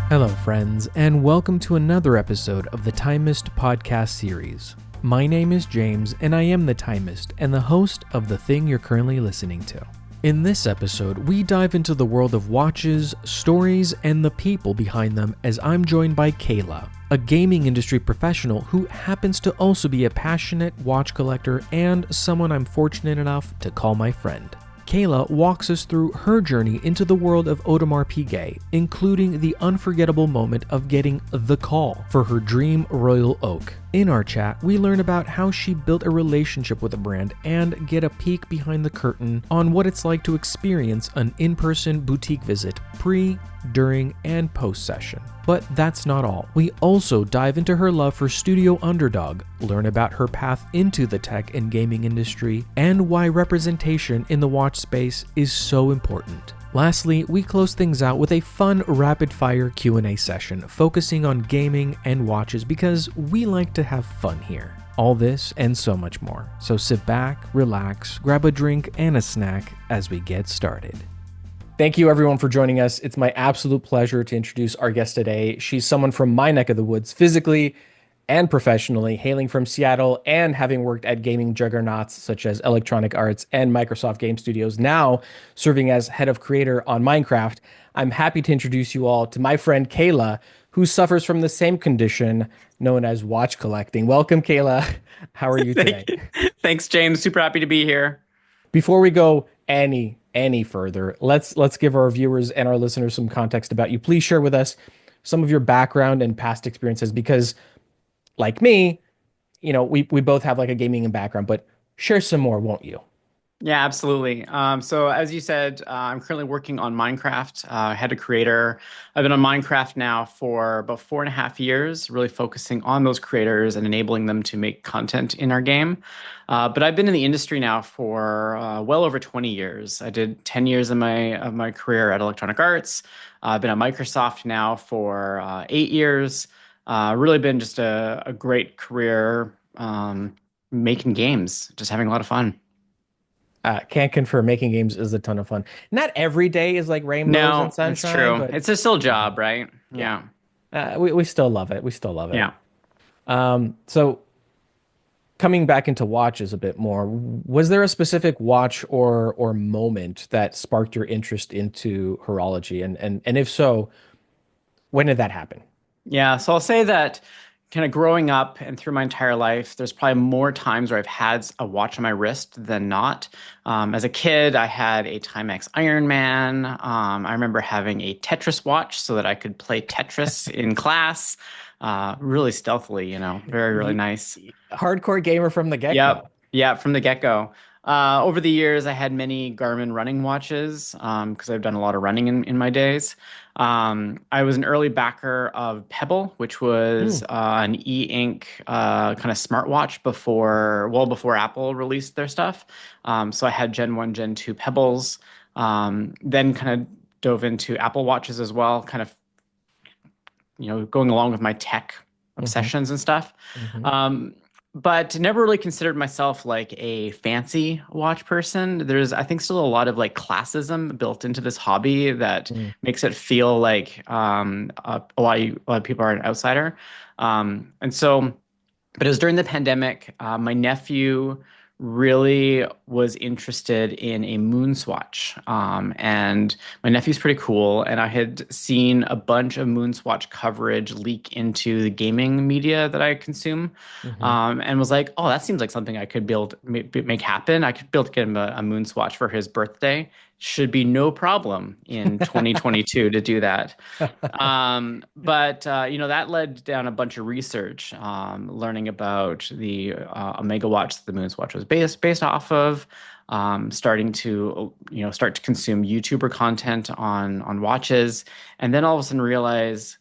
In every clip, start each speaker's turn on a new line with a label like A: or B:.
A: Hello, friends, and welcome to another episode of the Timist Podcast Series. My name is James, and I am the Timist and the host of the thing you're currently listening to. In this episode, we dive into the world of watches, stories, and the people behind them as I'm joined by Kayla, a gaming industry professional who happens to also be a passionate watch collector and someone I'm fortunate enough to call my friend. Kayla walks us through her journey into the world of Audemars Piguet, including the unforgettable moment of getting the call for her dream Royal Oak. In our chat, we learn about how she built a relationship with the brand and get a peek behind the curtain on what it's like to experience an in-person boutique visit pre, during, and post-session. But that's not all. We also dive into her love for Studio Underdog, learn about her path into the tech and gaming industry, and why representation in the watch space is so important. Lastly, we close things out with a fun rapid-fire Q&A session focusing on gaming and watches because we like to have fun here. All this and so much more. So sit back, relax, grab a drink and a snack as we get started. Thank you everyone for joining us. It's my absolute pleasure to introduce our guest today. She's someone from my neck of the woods, physically and professionally, hailing from Seattle and having worked at gaming juggernauts such as Electronic Arts and Microsoft Game Studios, now serving as head of creator on Minecraft. I'm happy to introduce you all to my friend Kayla, who suffers from the same condition known as watch collecting. Welcome, Kayla. How are you today?
B: Thanks, James. Super happy to be here.
A: Before we go any further, let's give our viewers and our listeners some context about you. Please share with us some of your background and past experiences because, like me, we both have like a gaming background, but share some more, won't you?
B: Yeah, absolutely. So as you said, I'm currently working on Minecraft, head of creator. I've been on Minecraft now for about 4.5 years, really focusing on those creators and enabling them to make content in our game. But I've been in the industry now for well over 20 years. I did 10 years of my career at Electronic Arts. I've been at Microsoft now for 8 years. Really been just a great career making games, just having a lot of fun.
A: Can't confirm making games is a ton of fun. Not every day is like rainbows and
B: No, it's
A: sunshine,
B: true.
A: but
B: It's a still job, right?
A: yeah,
B: Yeah.
A: we still love it. We still love it.
B: Yeah.
A: So coming back into watches a bit more, was there a specific watch or moment that sparked your interest into horology? And if so, when did that happen?
B: Yeah. So I'll say that kind of growing up and through my entire life, there's probably more times where I've had a watch on my wrist than not. As a kid, I had a Timex Iron Man. I remember having a Tetris watch so that I could play Tetris in class, really stealthily, very, really
A: You,
B: nice.
A: hardcore gamer from the get-go.
B: Yep. Yeah, from the get-go. Over the years, I had many Garmin running watches because I've done a lot of running in my days. I was an early backer of Pebble, which was an e-ink kind of smartwatch well before Apple released their stuff. So I had Gen 1, Gen 2 Pebbles. Then kind of dove into Apple Watches as well, kind of going along with my tech obsessions and stuff.
A: Mm-hmm.
B: But never really considered myself like a fancy watch person. There's, I think, still a lot of like classism built into this hobby that makes it feel like a lot of people are an outsider. And so, but it was during the pandemic. My nephew really was interested in a moon swatch. And my nephew's pretty cool. And I had seen a bunch of moon swatch coverage leak into the gaming media that I consume. And was like, oh, that seems like something I could make happen. I could build to get him a moon swatch for his birthday. Should be no problem in 2022 to do that. But that led down a bunch of research, learning about the Omega watch that the moon swatch was based off of, starting to consume YouTuber content on watches, and then all of a sudden realize,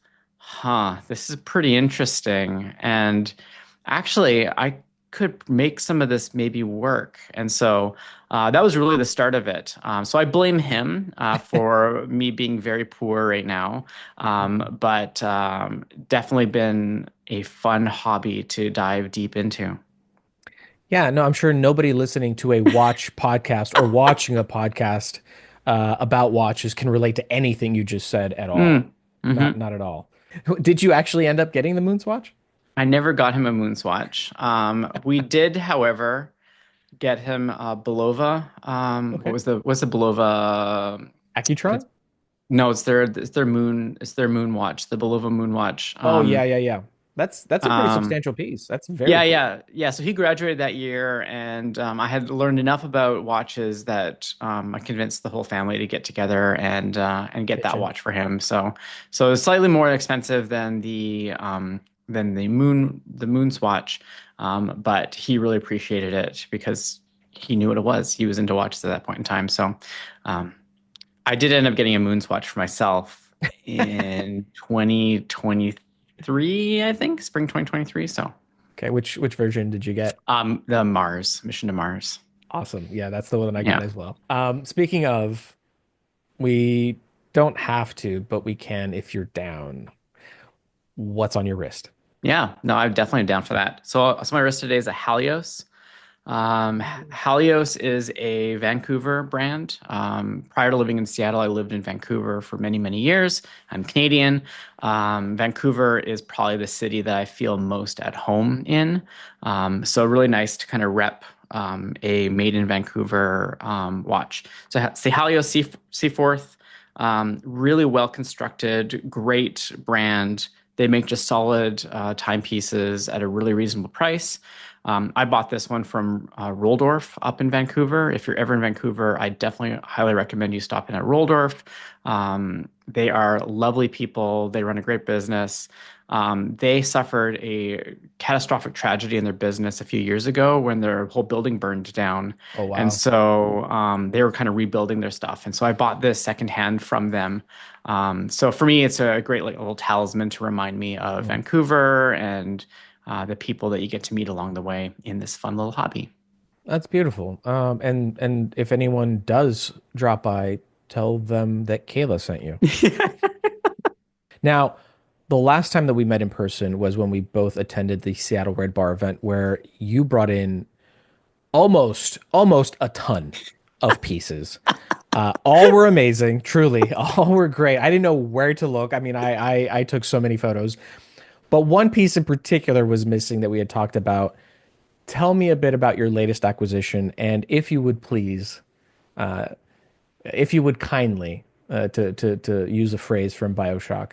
B: this is pretty interesting, and actually I could make some of this maybe work. And so that was really the start of it. So I blame him for me being very poor right now, but definitely been a fun hobby to dive deep into.
A: Yeah, no, I'm sure nobody listening to a watch podcast or watching a podcast about watches can relate to anything you just said at all.
B: Hmm.
A: Not at all. Did you actually end up getting the moon swatch?
B: I never got him a moon swatch. We did, however, get him Bulova. What
A: Okay.
B: was what's the Bulova?
A: Accutron?
B: No, it's their moon watch, the Bulova moon watch.
A: Oh yeah, yeah, yeah. That's a pretty
B: Um,
A: substantial piece. That's very
B: yeah,
A: cool.
B: yeah, yeah. So he graduated that year, and I had learned enough about watches that I convinced the whole family to get together and get that
A: Kitchen.
B: watch for him. So it's slightly more expensive than the moon swatch, but he really appreciated it because he knew what it was. He was into watches at that point in time. So um, I did end up getting a moon swatch for myself in 2023, I think, spring 2023. So.
A: Okay, which version did you get?
B: The Mars, Mission to Mars.
A: Awesome. Yeah, that's the one I got
B: Yeah.
A: as well. Speaking of, we don't have to, but we can if you're down. What's on your wrist?
B: Yeah. No, I'm definitely down for that. So my wrist today is a Halios. Halios is a Vancouver brand. Prior to living in Seattle, I lived in Vancouver for many, many years. I'm Canadian. Vancouver is probably the city that I feel most at home in. So really nice to kind of rep a made in Vancouver watch. So say Halios Seaforth, really well constructed, great brand. They make just solid timepieces at a really reasonable price. I bought this one from Roldorf up in Vancouver. If you're ever in Vancouver, I definitely highly recommend you stop in at Roldorf. They are lovely people. They run a great business. They suffered a catastrophic tragedy in their business a few years ago when their whole building burned down.
A: Oh
B: And
A: wow.
B: so they were kind of rebuilding their stuff. And so I bought this secondhand from them. So for me, it's a great like little talisman to remind me of
A: Mhm.
B: Vancouver and the people that you get to meet along the way in this fun little hobby.
A: That's beautiful. And if anyone does drop by, tell them that Kayla sent you. Now, the last time that we met in person was when we both attended the Seattle Red Bar event where you brought in almost a ton of pieces. All were amazing, truly. All were great. I didn't know where to look. I mean, I took so many photos, but one piece in particular was missing that we had talked about. Tell me a bit about your latest acquisition, and if you would please, if you would kindly, to use a phrase from BioShock,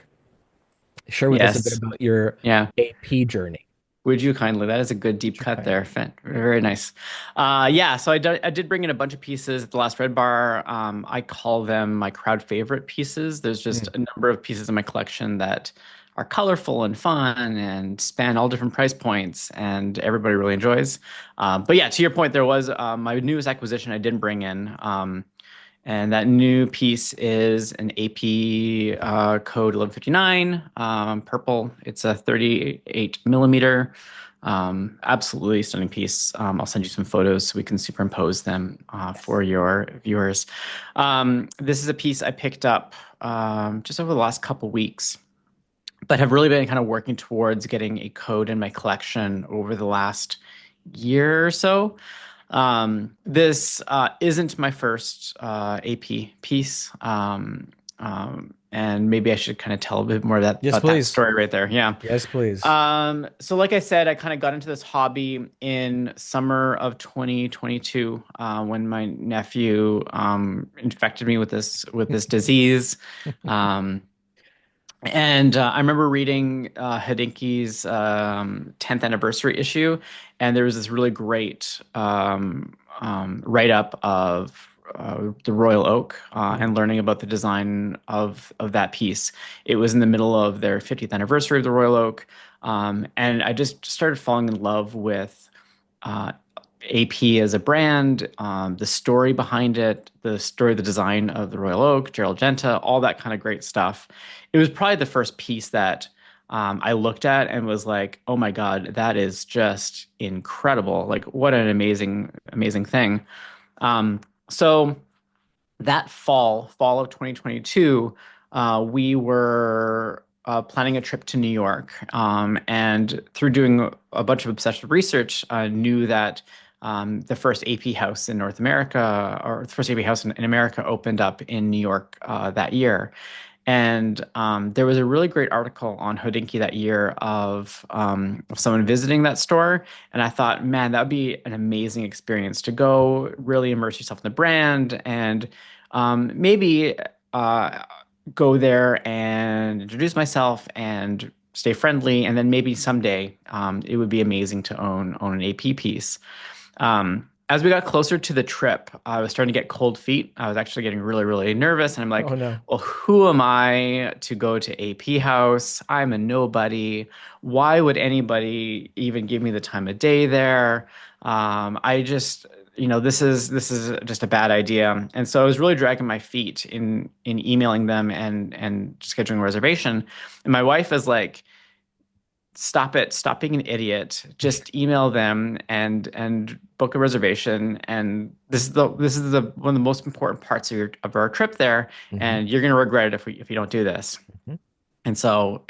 A: share with us a bit
B: Yes.
A: about your
B: Yeah.
A: AP journey.
B: Would you kindly? That is a good deep
A: Would you
B: cut there,
A: kindly?
B: Finn. Very nice. Yeah, so I did bring in a bunch of pieces at the last Red Bar. I call them my crowd favorite pieces. There's just
A: Mm.
B: a number of pieces in my collection that are colorful and fun and span all different price points, and everybody really enjoys. But yeah, to your point, there was my newest acquisition I didn't bring in. And that new piece is an AP code 1159, purple. It's a 38 millimeter. Absolutely stunning piece. I'll send you some photos so we can superimpose them
A: Yes.
B: for your viewers. This is a piece I picked up just over the last couple weeks, but have really been kind of working towards getting a code in my collection over the last year or so. This isn't my first AP piece. And maybe I should kind of tell a bit more of
A: Yes,
B: about that
A: please.
B: story right there. Yeah.
A: Yes, please.
B: So like I said, I kind of got into this hobby in summer of 2022 when my nephew infected me with this disease. Um, and I remember reading Hodinkie's 10th anniversary issue, and there was this really great write-up of the Royal Oak
A: Mm.
B: and learning about the design of that piece. It was in the middle of their 50th anniversary of the Royal Oak, and I just started falling in love with uh, AP as a brand, the story behind it, the story, the design of the Royal Oak, Gerald Genta, all that kind of great stuff. It was probably the first piece that I looked at and was like, "Oh my God, that is just incredible! Like, what an amazing, amazing thing." Um, so that fall of 2022, we were planning a trip to New York, and through doing a bunch of obsessive research, knew that the first AP house in North America, or the first AP house in America, opened up in New York that year. And there was a really great article on Hodinkee that year of someone visiting that store. And I thought, man, that would be an amazing experience to go really immerse yourself in the brand and maybe uh, go there and introduce myself and stay friendly. And then maybe someday it would be amazing to own an AP piece. As we got closer to the trip, I was starting to get cold feet. I was actually getting really, really nervous. And I'm like,
A: Oh no.
B: well, who am I to go to AP House? I'm a nobody. Why would anybody even give me the time of day there? I just, this is just a bad idea. And so I was really dragging my feet in emailing them and scheduling a reservation. And my wife is like, stop it, stop being an idiot, just email them and book a reservation. And this is the one of the most important parts of our trip there,
A: Hmm.
B: and you're going to regret it if you don't do this.
A: Hmm.
B: And so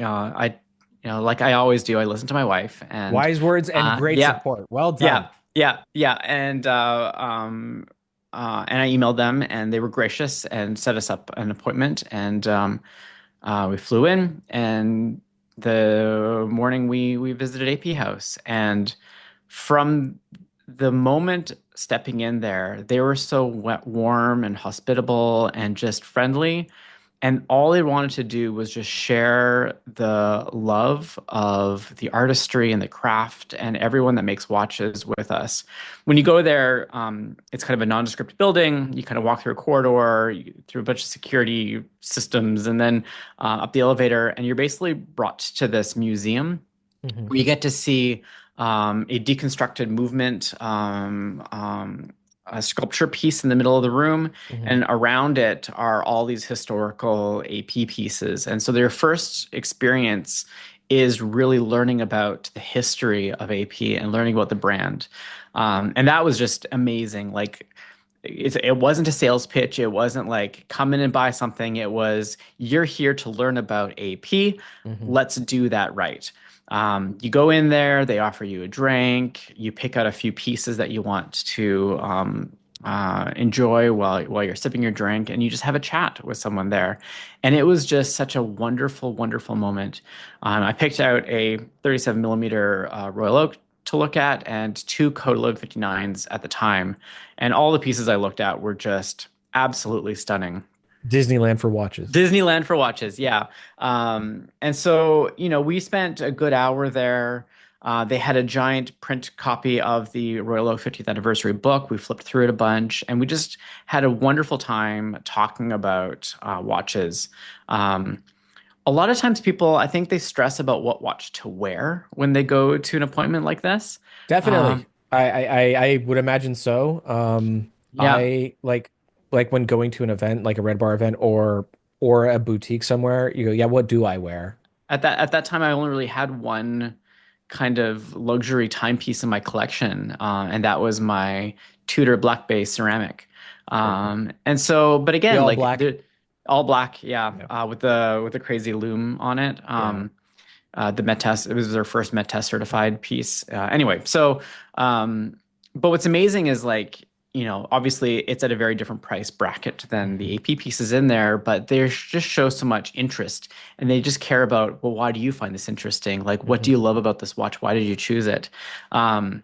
B: like I always do, I listen to my wife. And
A: Wise words and great
B: yeah,
A: support. Well done.
B: yeah, yeah. And I emailed them, and they were gracious and set us up an appointment. And we flew in, and the morning we visited AP House. And from the moment stepping in there, they were so warm and hospitable and just friendly. And all they wanted to do was just share the love of the artistry and the craft and everyone that makes watches with us. When you go there, it's kind of a nondescript building. You kind of walk through a corridor, through a bunch of security systems, and then up the elevator, and you're basically brought to this museum
A: Hmm.
B: where you get to see a deconstructed movement, a sculpture piece in the middle of the room,
A: Hmm.
B: and around it are all these historical AP pieces. And so their first experience is really learning about the history of AP and learning about the brand. And that was just amazing. Like, it wasn't a sales pitch. It wasn't like come in and buy something. It was, you're here to learn about AP.
A: Hmm.
B: Let's do that right. You go in there, they offer you a drink, you pick out a few pieces that you want to enjoy while you're sipping your drink, and you just have a chat with someone there. And it was just such a wonderful, wonderful moment. I picked out a 37 millimeter Royal Oak to look at and two Code 59s at the time. And all the pieces I looked at were just absolutely stunning.
A: Disneyland for watches.
B: Disneyland for watches, yeah. And so, we spent a good hour there. They had a giant print copy of the Royal Oak 50th anniversary book. We flipped through it a bunch, and we just had a wonderful time talking about watches. Um, a lot of times, people, I think they stress about what watch to wear when they go to an appointment like this.
A: Definitely.
B: Um,
A: I would imagine so.
B: yeah,
A: I like when going to an event, like a Red Bar event or a boutique somewhere, you go, yeah, what do I wear?
B: at that time, I only really had one kind of luxury timepiece in my collection, and that was my Tudor black bay ceramic.
A: Very cool.
B: And so, but
A: The
B: again,
A: all
B: like
A: black.
B: the all black, yeah,
A: Yeah.
B: with the crazy loom on it.
A: Yeah.
B: The Met Test, it was their first Met Test certified piece. Anyway, so, but what's amazing is like, obviously it's at a very different price bracket than
A: Mhm.
B: the AP pieces in there, but they just show so much interest, and they just care about, well, why do you find this interesting? Like, what do
A: Mhm.
B: you love about this watch? Why did you choose it? Um,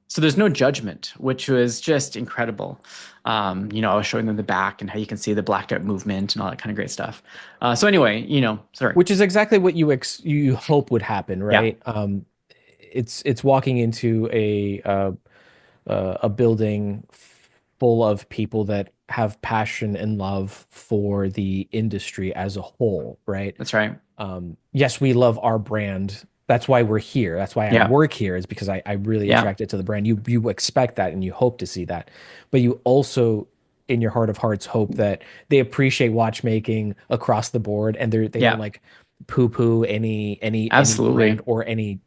B: so there's no judgment, which was just incredible. I was showing them the back and how you can see the blacked out movement and all that kind of great stuff. So anyway, sorry.
A: Which is exactly what you hope would happen,
B: Yeah,
A: right? It's walking into a building full of people that have passion and love for the industry as a whole, right?
B: that's right.
A: Yes, we love our brand. That's why we're here. That's why I
B: Yeah,
A: work here, is because I really
B: yeah,
A: attracted to the brand. You expect that and you hope to see that. But you also, in your heart of hearts, hope that they appreciate watchmaking across the board and they don't
B: yeah,
A: like poo-poo any brand
B: absolutely.
A: or any,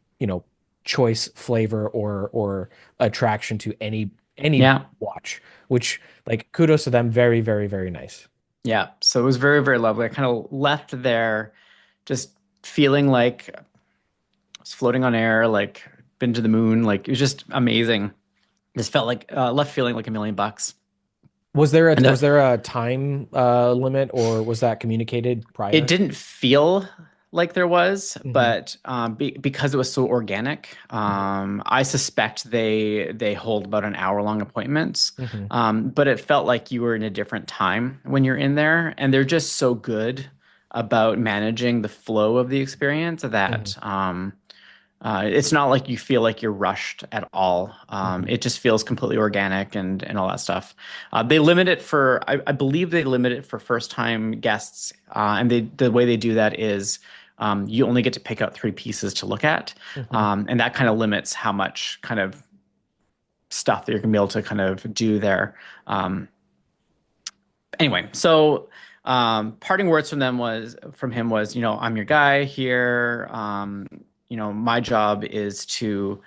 A: choice flavor or attraction to any
B: Yeah,
A: watch, which like kudos to them. Very, very, very nice.
B: yeah. So it was very, very lovely. I kind of left there just feeling like I was floating on air, like been to the moon. Like, it was just amazing. Just felt like left feeling like $1 million. And
A: was there a time limit, or was that communicated
B: it
A: prior?
B: didn't feel like there was,
A: Hmm.
B: but because it was so organic,
A: Hmm.
B: I suspect they hold about an hour long appointments.
A: Hmm.
B: But it felt like you were in a different time when you're in there, and they're just so good about managing the flow of the experience
A: Hmm.
B: that it's not like you feel like you're rushed at all.
A: Hmm.
B: It just feels completely organic and all that stuff. They limit it for, I believe they limit it for first time guests. And the way they do that is you only get to pick out three pieces to look at.
A: Hmm.
B: And that kind of limits how much kind of stuff that you're going to be able to kind of do there. Um, anyway, so parting words from him was, I'm your guy here. My job is to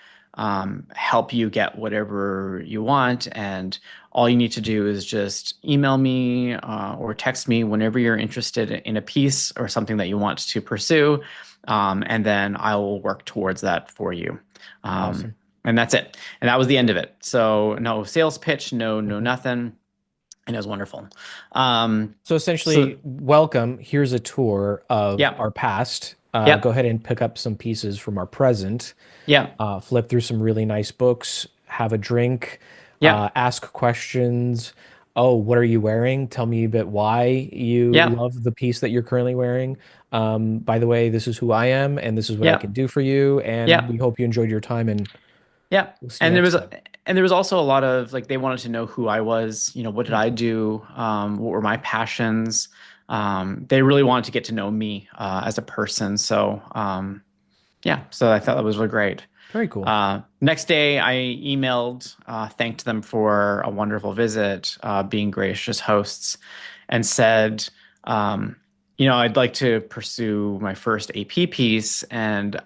B: help you get whatever you want, and all you need to do is just email me or text me whenever you're interested in a piece or something that you want to pursue, and then I will work towards that for you. Um,
A: Awesome.
B: and that's it. And that was the end of it. So no sales pitch, no
A: Hmm.
B: nothing, and it was wonderful. Um,
A: So
B: so
A: essentially, welcome. Here's a tour of
B: yeah,
A: our past. Go
B: yep,
A: ahead and pick up some pieces from our present.
B: yep,
A: Flip through some really nice books, have a drink,
B: yep,
A: ask questions. Oh, what are you wearing? Tell me a bit why you
B: yep,
A: love the piece that you're currently wearing. By the way, this is who I am, and this is what I can
B: yep,
A: do for you. And we
B: yep,
A: hope you enjoyed your time, and
B: yep.
A: we'll see you
B: And there
A: next
B: was
A: time.
B: and there was also a lot of like they wanted to know who I was. What did I
A: Mhm.
B: do? What were my passions? They really wanted to get to know me as a person. So yeah, so I thought that was really great.
A: Very cool.
B: Next day, I emailed, thanked them for a wonderful visit, being gracious hosts, and said, um, I'd like to pursue my first AP piece, and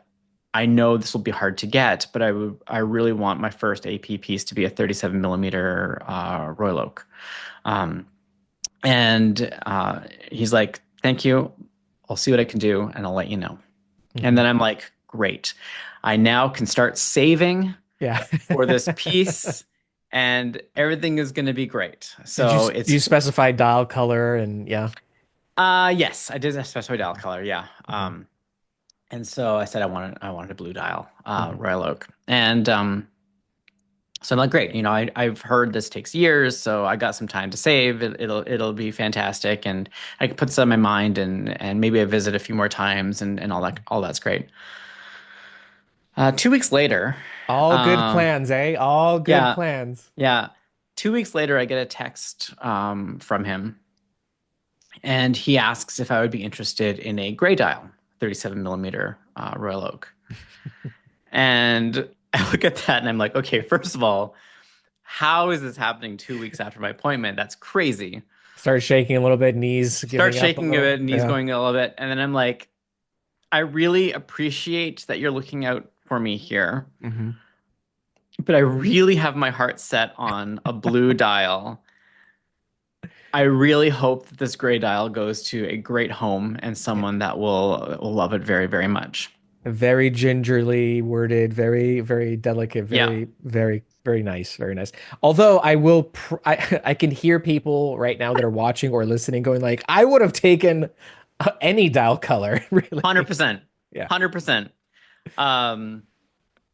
B: I know this will be hard to get, but I really want my first AP piece to be a 37 millimeter Royal Oak. Um, and he's like, "Thank you. I'll see what I can do, and I'll let you know." And
A: Hmm.
B: then I'm like, "Great. I now can start saving
A: Yeah.
B: for this piece, and everything is going to be great."
A: Did you
B: So
A: do you
B: it's
A: specify dial color and yeah?
B: yes, I did specify dial color, yeah.
A: Hmm.
B: And so I said I wanted a blue dial,
A: Hmm.
B: Royal Oak, and so I'm like, great, I've heard this takes years, so I got some time to save. It'll be fantastic, and I can put this on my mind, and maybe I visit a few more times, and all that's great. 2 weeks later,
A: All good
B: um,
A: plans, eh? All good
B: yeah,
A: plans.
B: yeah, 2 weeks later, I get a text from him, and he asks if I would be interested in a gray dial, 37 millimeter Royal Oak. And I look at that and I'm like, okay, first of all, how is this happening 2 weeks after my appointment? That's crazy.
A: Start shaking a little bit, knees
B: Start
A: giving up a
B: shaking a
A: little.
B: bit, knees
A: Yeah.
B: going a little bit. And then I'm like, I really appreciate that you're looking out for me here,
A: Hmm.
B: but I really have my heart set on a blue dial. I really hope that this gray dial goes to a great home and
A: Yeah.
B: someone that will love it very, very much.
A: Very gingerly worded, very, very delicate,
B: Yeah,
A: very, very, very nice, very nice. Although I can hear people right now that are watching or listening going like, I would have taken any dial color, really.
B: 100%.
A: Yeah.
B: 100%. Um,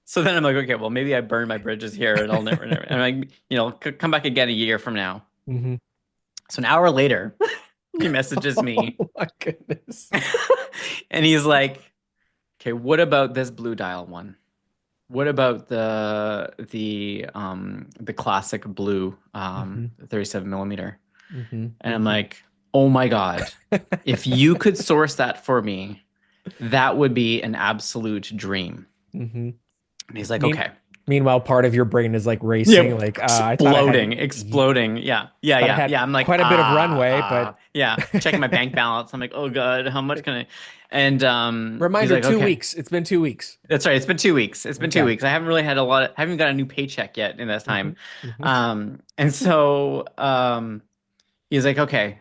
B: so then I'm like, okay, well, maybe I burn my bridges here and I'll never, and I, come back again a year from now.
A: Hmm.
B: So an hour later, he messages
A: Oh
B: me
A: my goodness.
B: and he's like, okay, what about this blue dial one? What about the classic blue
A: Hmm.
B: 37 millimeter?
A: Hmm.
B: And I'm
A: Hmm.
B: like, oh my God, if you could source that for me, that would be an absolute dream.
A: Hmm.
B: And he's like,
A: Mean,
B: okay.
A: meanwhile, part of your brain is like racing,
B: Yeah,
A: like I thought I had
B: exploding, exploding. Yeah, yeah,
A: thought I
B: yeah,
A: had
B: yeah. I'm like,
A: quite a bit of runway, but
B: yeah. Checking my bank balance. I'm like, oh God, how much can I? And he's
A: reminder,
B: like,
A: two
B: okay,
A: weeks. It's been 2 weeks.
B: that's right. It's been 2 weeks. It's been two
A: Okay.
B: weeks. I haven't really had I haven't got a new paycheck yet in this
A: Hmm.
B: time.
A: Hmm.
B: And so he's like, okay,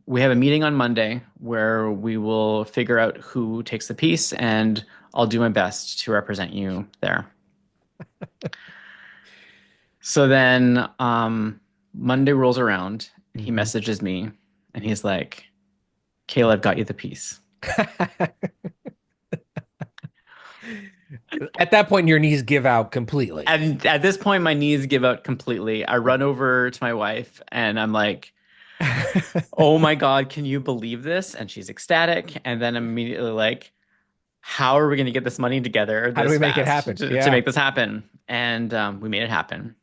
B: we have a meeting on Monday where we will figure out who takes the piece, and I'll do my best to represent you there. So then Monday rolls around and he
A: Mhm.
B: messages me and he's like, Kayla, I've got you the piece.
A: At that point, your knees give out completely.
B: And at this point, my knees give out completely. I run over to my wife and I'm like, oh my God, can you believe this? And she's ecstatic. And then immediately like, how are we going to get this money together
A: How do we
B: this
A: make it
B: fast
A: happen?
B: to
A: Yeah.
B: make this happen? And we made it happen.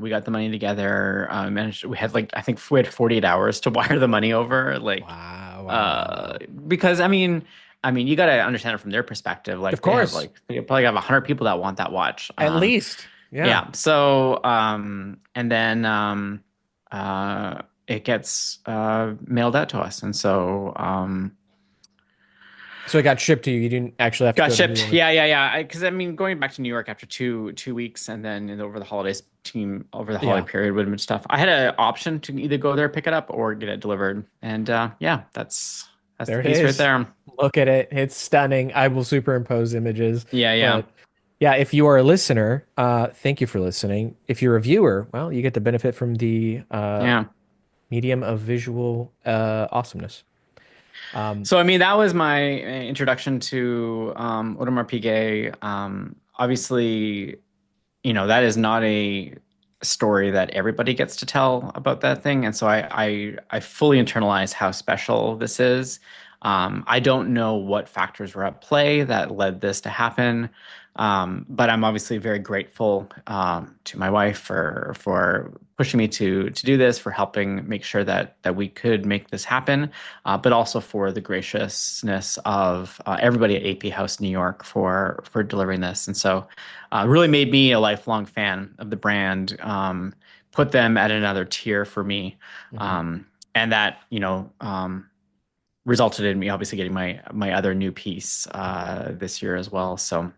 B: We got the money together. Managed, we had like, I think we had 48 hours to wire the money over. Like,
A: Wow, wow, wow, wow.
B: because I mean, you got to understand it from their perspective.
A: Of
B: Like
A: course.
B: they probably have 100 people that want that watch.
A: At least. Yeah.
B: Yeah. So, and then it gets mailed out to us, and so
A: So it got shipped to you. You didn't actually have to
B: got
A: go to New
B: shipped.
A: York.
B: Yeah. Because I mean, going back to New York after two weeks, and then over the holidays, over the holiday
A: Yeah.
B: period would have been stuff. I had an option to either go there, pick it up, or get it delivered, and yeah, that's the
A: There it
B: piece right
A: is.
B: there.
A: Look at it. It's stunning. I will superimpose images.
B: Yeah.
A: But yeah, if you are a listener, thank you for listening. If you're a viewer, well, you get to benefit from the
B: Yeah.
A: medium of visual awesomeness.
B: So, I mean, that was my introduction to Audemars Piguet. Obviously, that is not a story that everybody gets to tell about that thing. And so I fully internalize how special this is. I don't know what factors were at play that led this to happen. But I'm obviously very grateful to my wife for pushing me to do this, for helping make sure that we could make this happen, but also for the graciousness of everybody at AP House New York for delivering this. And so, really made me a lifelong fan of the brand. Put them at another tier for me,
A: Mhm.
B: and that resulted in me obviously getting my other new piece this year as well. So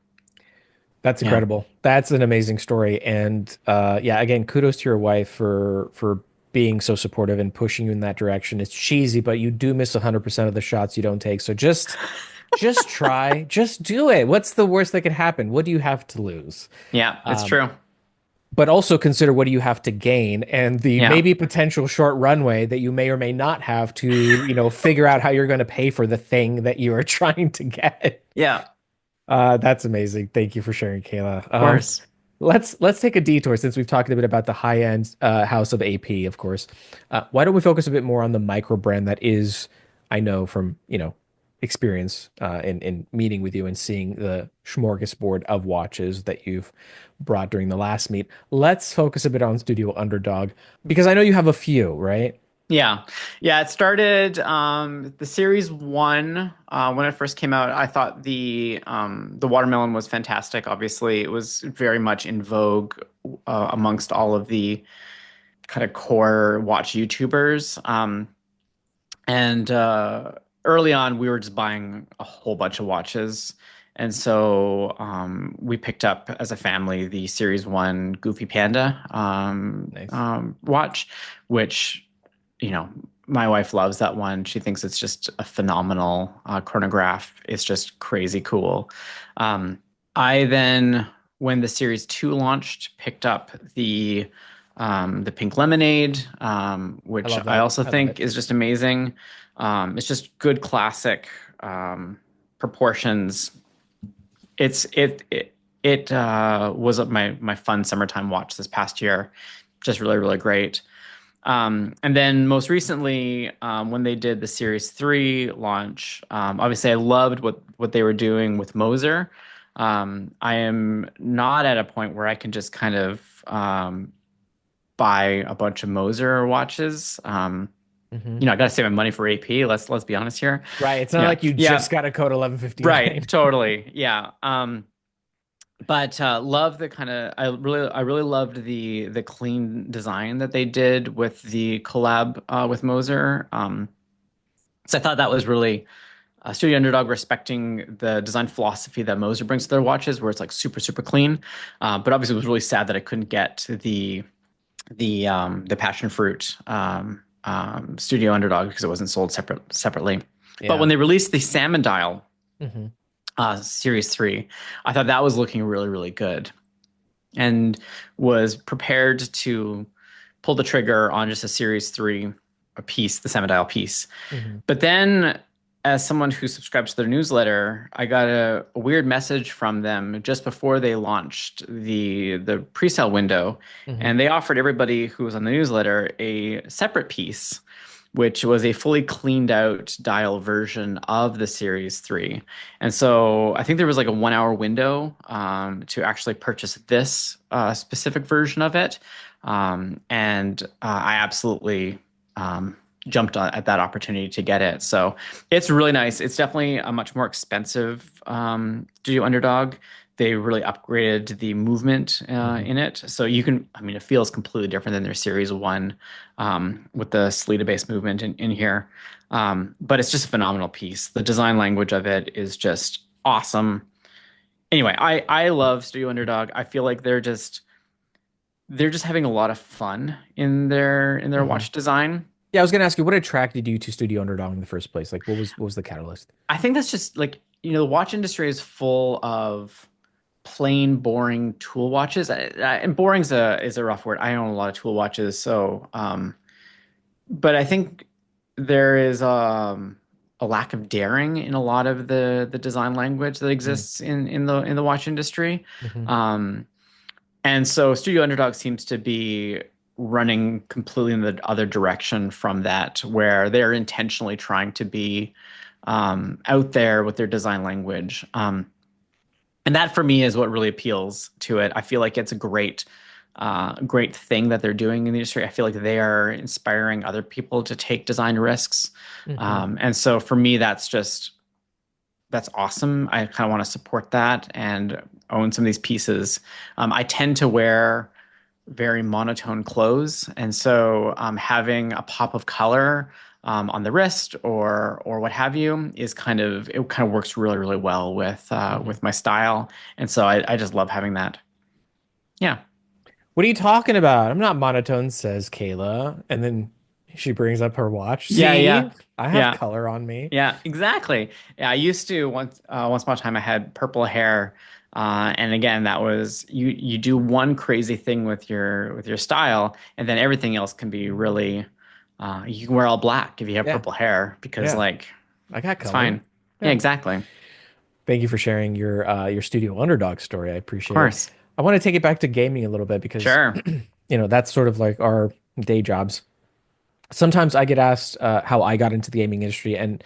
A: That's
B: yeah.
A: incredible. That's an amazing story. And yeah, again, kudos to your wife for being so supportive and pushing you in that direction. It's cheesy, but you do miss 100% of the shots you don't take. So just try, just do it. What's the worst that could happen? What do you have to lose?
B: Yeah, it's
A: Um,
B: true.
A: but also consider what do you have to gain and the
B: Yeah.
A: maybe potential short runway that you may or may not have to, figure out how you're going to pay for the thing that you are trying to get.
B: Yeah,
A: That's amazing. Thank you for sharing, Kayla.
B: of course.
A: Let's take a detour since we've talked a bit about the high end house of AP, of course. Why don't we focus a bit more on the micro brand that is, I know from experience in meeting with you and seeing the smorgasbord of watches that you've brought during the last meet. Let's focus a bit on Studio Underdog because I know you have a few, right?
B: Yeah. Yeah, it started the series one when it first came out. I thought the watermelon was fantastic. Obviously, it was very much in vogue amongst all of the kind of core watch YouTubers. And early on, we were just buying a whole bunch of watches. And so we picked up as a family the Series 1 Goofy Panda
A: Nice.
B: watch, which, you know, my wife loves that one. She thinks it's just a phenomenal chronograph. It's just crazy cool. Um, I then, when the Series 2 launched, picked up the Pink Lemonade,
A: I
B: which
A: love
B: I
A: that.
B: also
A: I love
B: think
A: it.
B: is just amazing. It's just good classic proportions. It was my fun summertime watch this past year. Just really, really great. And then most recently, when they did the Series 3 launch, obviously I loved what they were doing with Moser. I am not at a point where I can just kind of buy a bunch of Moser watches.
A: Hmm.
B: I got to save my money for AP. Let's be honest here.
A: Right. It's not
B: Yeah,
A: like you
B: yeah,
A: just got a code
B: right,
A: 1159.
B: totally, yeah. But love the kind of I really loved the clean design that they did with the collab with Moser. So I thought that was really Studio Underdog respecting the design philosophy that Moser brings to their watches, where it's like super super clean. But obviously, it was really sad that I couldn't get the passion fruit Studio Underdog because it wasn't sold separately. But
A: Yeah.
B: when they released the Salmon Dial
A: Hmm.
B: Series 3, I thought that was looking really, really good and was prepared to pulled the trigger on just a Series 3 a piece, the Semi-Dial piece.
A: Hmm.
B: But then, as someone who subscribes to their newsletter, I got a weird message from them just before they launched the pre-sale window,
A: Hmm.
B: and they offered everybody who was on the newsletter a separate piece, which was a fully cleaned out dial version of the Series 3. And so I think there was like a 1 hour window to actually purchase this specific version of it. And I absolutely jumped at that opportunity to get it. So it's really nice. It's definitely a much more expensive Studio Underdog. They really upgraded the movement
A: Hmm.
B: in it. So you can, I mean, it feels completely different than their Series 1 with the Salida-based movement in here. But it's just a phenomenal piece. The design language of it is just awesome. Anyway, I love Studio Underdog. I feel like they're just having a lot of fun in their
A: Hmm.
B: watch design.
A: Yeah, I was gonna ask you what attracted you to Studio Underdog in the first place. Like, what was the catalyst?
B: I think that's just like, the watch industry is full of plain boring tool watches. And boring is a rough word. I own a lot of tool watches, so but I think there is a lack of daring in a lot of the design language that exists in the watch industry.
A: Mm-hmm.
B: Um, and so Studio Underdog seems to be running completely in the other direction from that, where they're intentionally trying to be out there with their design language. And that for me is what really appeals to it. I feel like it's a great thing that they're doing in the industry. I feel like they are inspiring other people to take design risks.
A: Hmm.
B: And so for me, that's awesome. I kind of want to support that and own some of these pieces. I tend to wear very monotone clothes, and so having a pop of color on the wrist or what have you is kind of works really really well
A: Hmm.
B: with my style, and so I just love having that. Yeah,
A: What are you talking about? I'm not monotone, says Kayla. And then she brings up her watch.
B: yeah,
A: See,
B: yeah,
A: I have
B: yeah,
A: color on me.
B: yeah, exactly. Yeah, I used to once upon a time I had purple hair. And again, that was you do one crazy thing with your style, and then everything else can be really you can wear all black if you have
A: Yeah,
B: purple hair because
A: yeah,
B: like
A: I got
B: it's
A: color.
B: fine. Yeah,
A: Yeah.
B: exactly. Of
A: Thank you for sharing your Studio Underdog story. I appreciate it.
B: course.
A: I want to take it back to gaming a little bit because
B: Sure.
A: that's sort of like our day jobs. Sometimes I get asked how I got into the gaming industry, and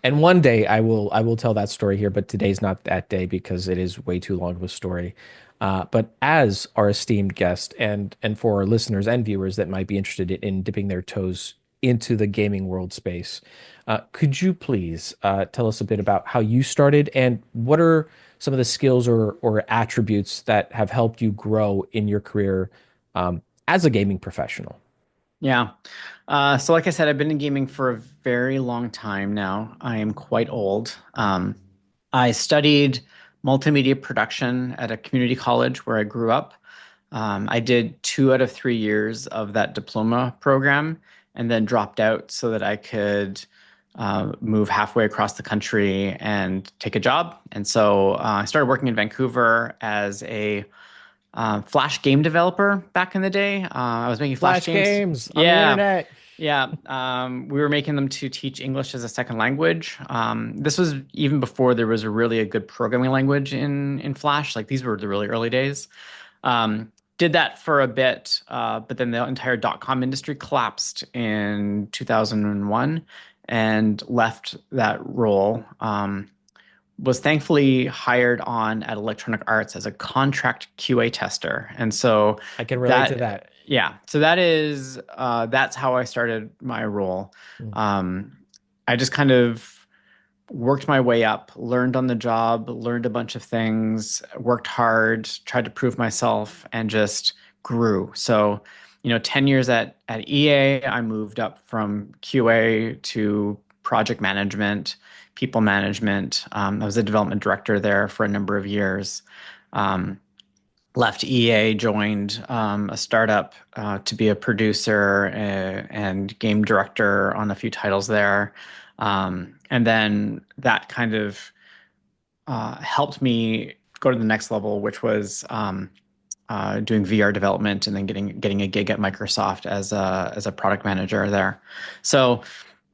A: one day I will tell that story here, but today's not that day because it is way too long of a story. But as our esteemed guest and for our listeners and viewers that might be interested in dipping their toes into the gaming world space, could you please tell us a bit about how you started and what are some of the skills or attributes that have helped you grow in your career as a gaming professional?
B: Yeah. So like I said, I've been in gaming for a very long time now. I am quite old. I studied multimedia production at a community college where I grew up. I did 2 out of 3 years of that diploma program and then dropped out so that I could move halfway across the country and take a job. And so I started working in Vancouver as a Flash game developer back in the day. I was making Flash
A: Flash
B: games.
A: games on the
B: Yeah,
A: internet.
B: yeah. We were making them to teach English as a second language. This was even before there was a good programming language in Flash. Like these were the really early days. Did that for a bit, but then the entire dot-com industry collapsed in 2001 and left that role. Was thankfully hired on at Electronic Arts as a contract QA tester. And so
A: I can relate to
B: that,
A: that.
B: yeah, so that's how I started my role.
A: Mm.
B: Um, I just kind of worked my way up, learned on the job, learned a bunch of things, worked hard, tried to prove myself, and just grew. So, 10 years at EA, I moved up from QA to project management, people management. I was a development director there for a number of years. Um, Left EA, joined a startup to be a producer and game director on a few titles there. And then that kind of helped me go to the next level, which was doing VR development and then getting a gig at Microsoft as a product manager there. So,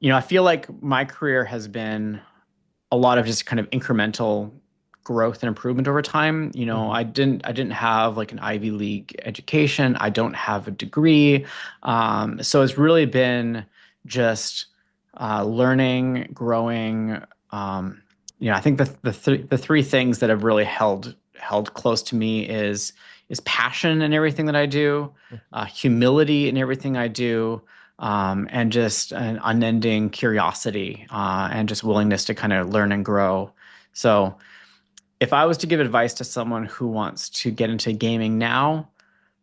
B: I feel like my career has been a lot of just kind of incremental growth and improvement over time.
A: Hmm.
B: I didn't have like an Ivy League education. I don't have a degree. So it's really been just learning, growing. I think the three things that have really held close to me is passion in everything that I do, humility in everything I do, and just an unending curiosity and just willingness to kind of learn and grow. So, if I was to give advice to someone who wants to get into gaming now,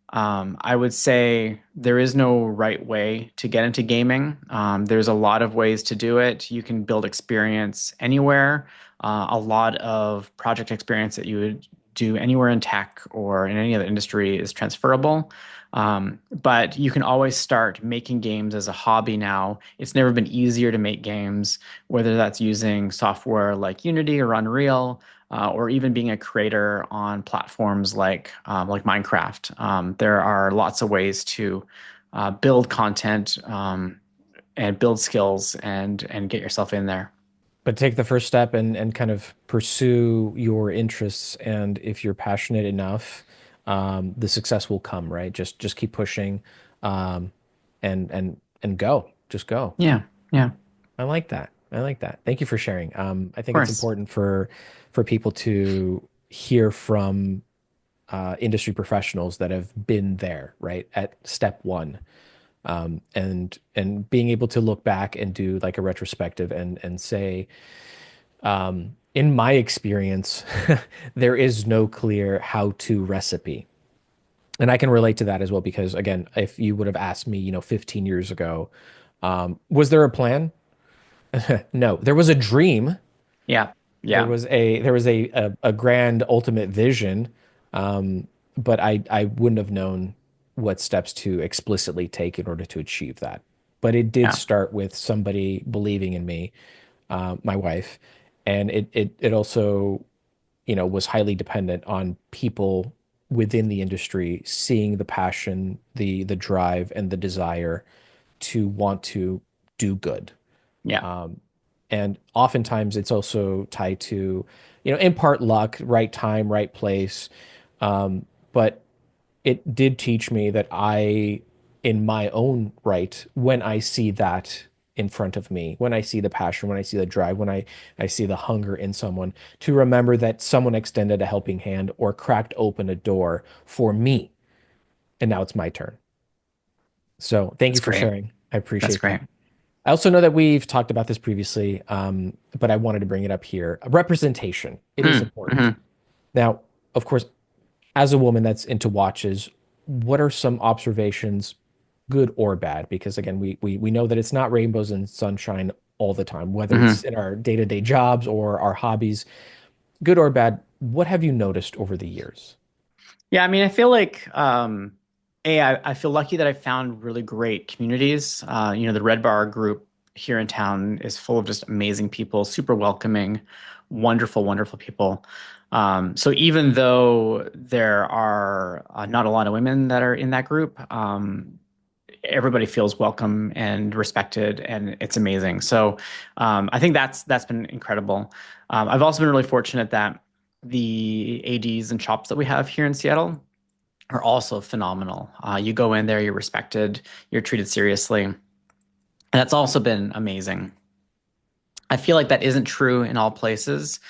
B: I would say there is no right way to get into gaming. There's a lot of ways to do it. You can build experience anywhere. A lot of project experience that you would do anywhere in tech or in any other industry is transferable. But you can always start making games as a hobby now. It's never been easier to make games, whether that's using software like Unity or Unreal, or even being a creator on platforms like Minecraft. There are lots of ways to build content and build skills and get yourself in there.
A: But take the first step and kind of pursue your interests. And if you're passionate enough, the success will come, right? Just keep pushing, and go. Just go.
B: Yeah, yeah, of
A: I like that. I like that. Thank you for sharing. I think it's
B: course.
A: important for people to hear from industry professionals that have been there, right, at step one, and being able to look back and do like a retrospective and say, in my experience, there is no clear how-to recipe. And I can relate to that as well because again, if you would have asked me, 15 years ago, was there a plan? No, there was a dream.
B: Yeah,
A: There
B: yeah,
A: was a grand ultimate vision, but I wouldn't have known what steps to explicitly take in order to achieve that. But it did
B: yeah,
A: start with somebody believing in me, my wife, and it also, was highly dependent on people within the industry seeing the passion, the drive, and the desire to want to do good.
B: yeah,
A: And oftentimes it's also tied to, in part luck, right time, right place. But it did teach me that in my own right, when I see that in front of me, when I see the passion, when I see the drive, when I see the hunger in someone, to remember that someone extended a helping hand or cracked open a door for me. And now it's my turn. So thank you
B: that's
A: for
B: great.
A: sharing. I
B: That's
A: appreciate
B: great.
A: that. I also know that we've talked about this previously, but I wanted to bring it up here. Representation, it is important.
B: Mm-hmm.
A: Now, of course, as a woman that's into watches, what are some observations, good or bad? Because again, we know that it's not rainbows and sunshine all the time, whether it's
B: Mm-hmm.
A: in our day-to-day jobs or our hobbies, good or bad. What have you noticed over the years?
B: Yeah, I mean, I feel like I feel lucky that I found really great communities. The Red Bar group here in town is full of just amazing people, super welcoming, wonderful, wonderful people. So even though there are not a lot of women that are in that group, everybody feels welcome and respected, and it's amazing. So I think that's been incredible. I've also been really fortunate that the ADs and shops that we have here in Seattle are also phenomenal. You go in there, you're respected, you're treated seriously, and that's also been amazing. I feel like that isn't true in all places.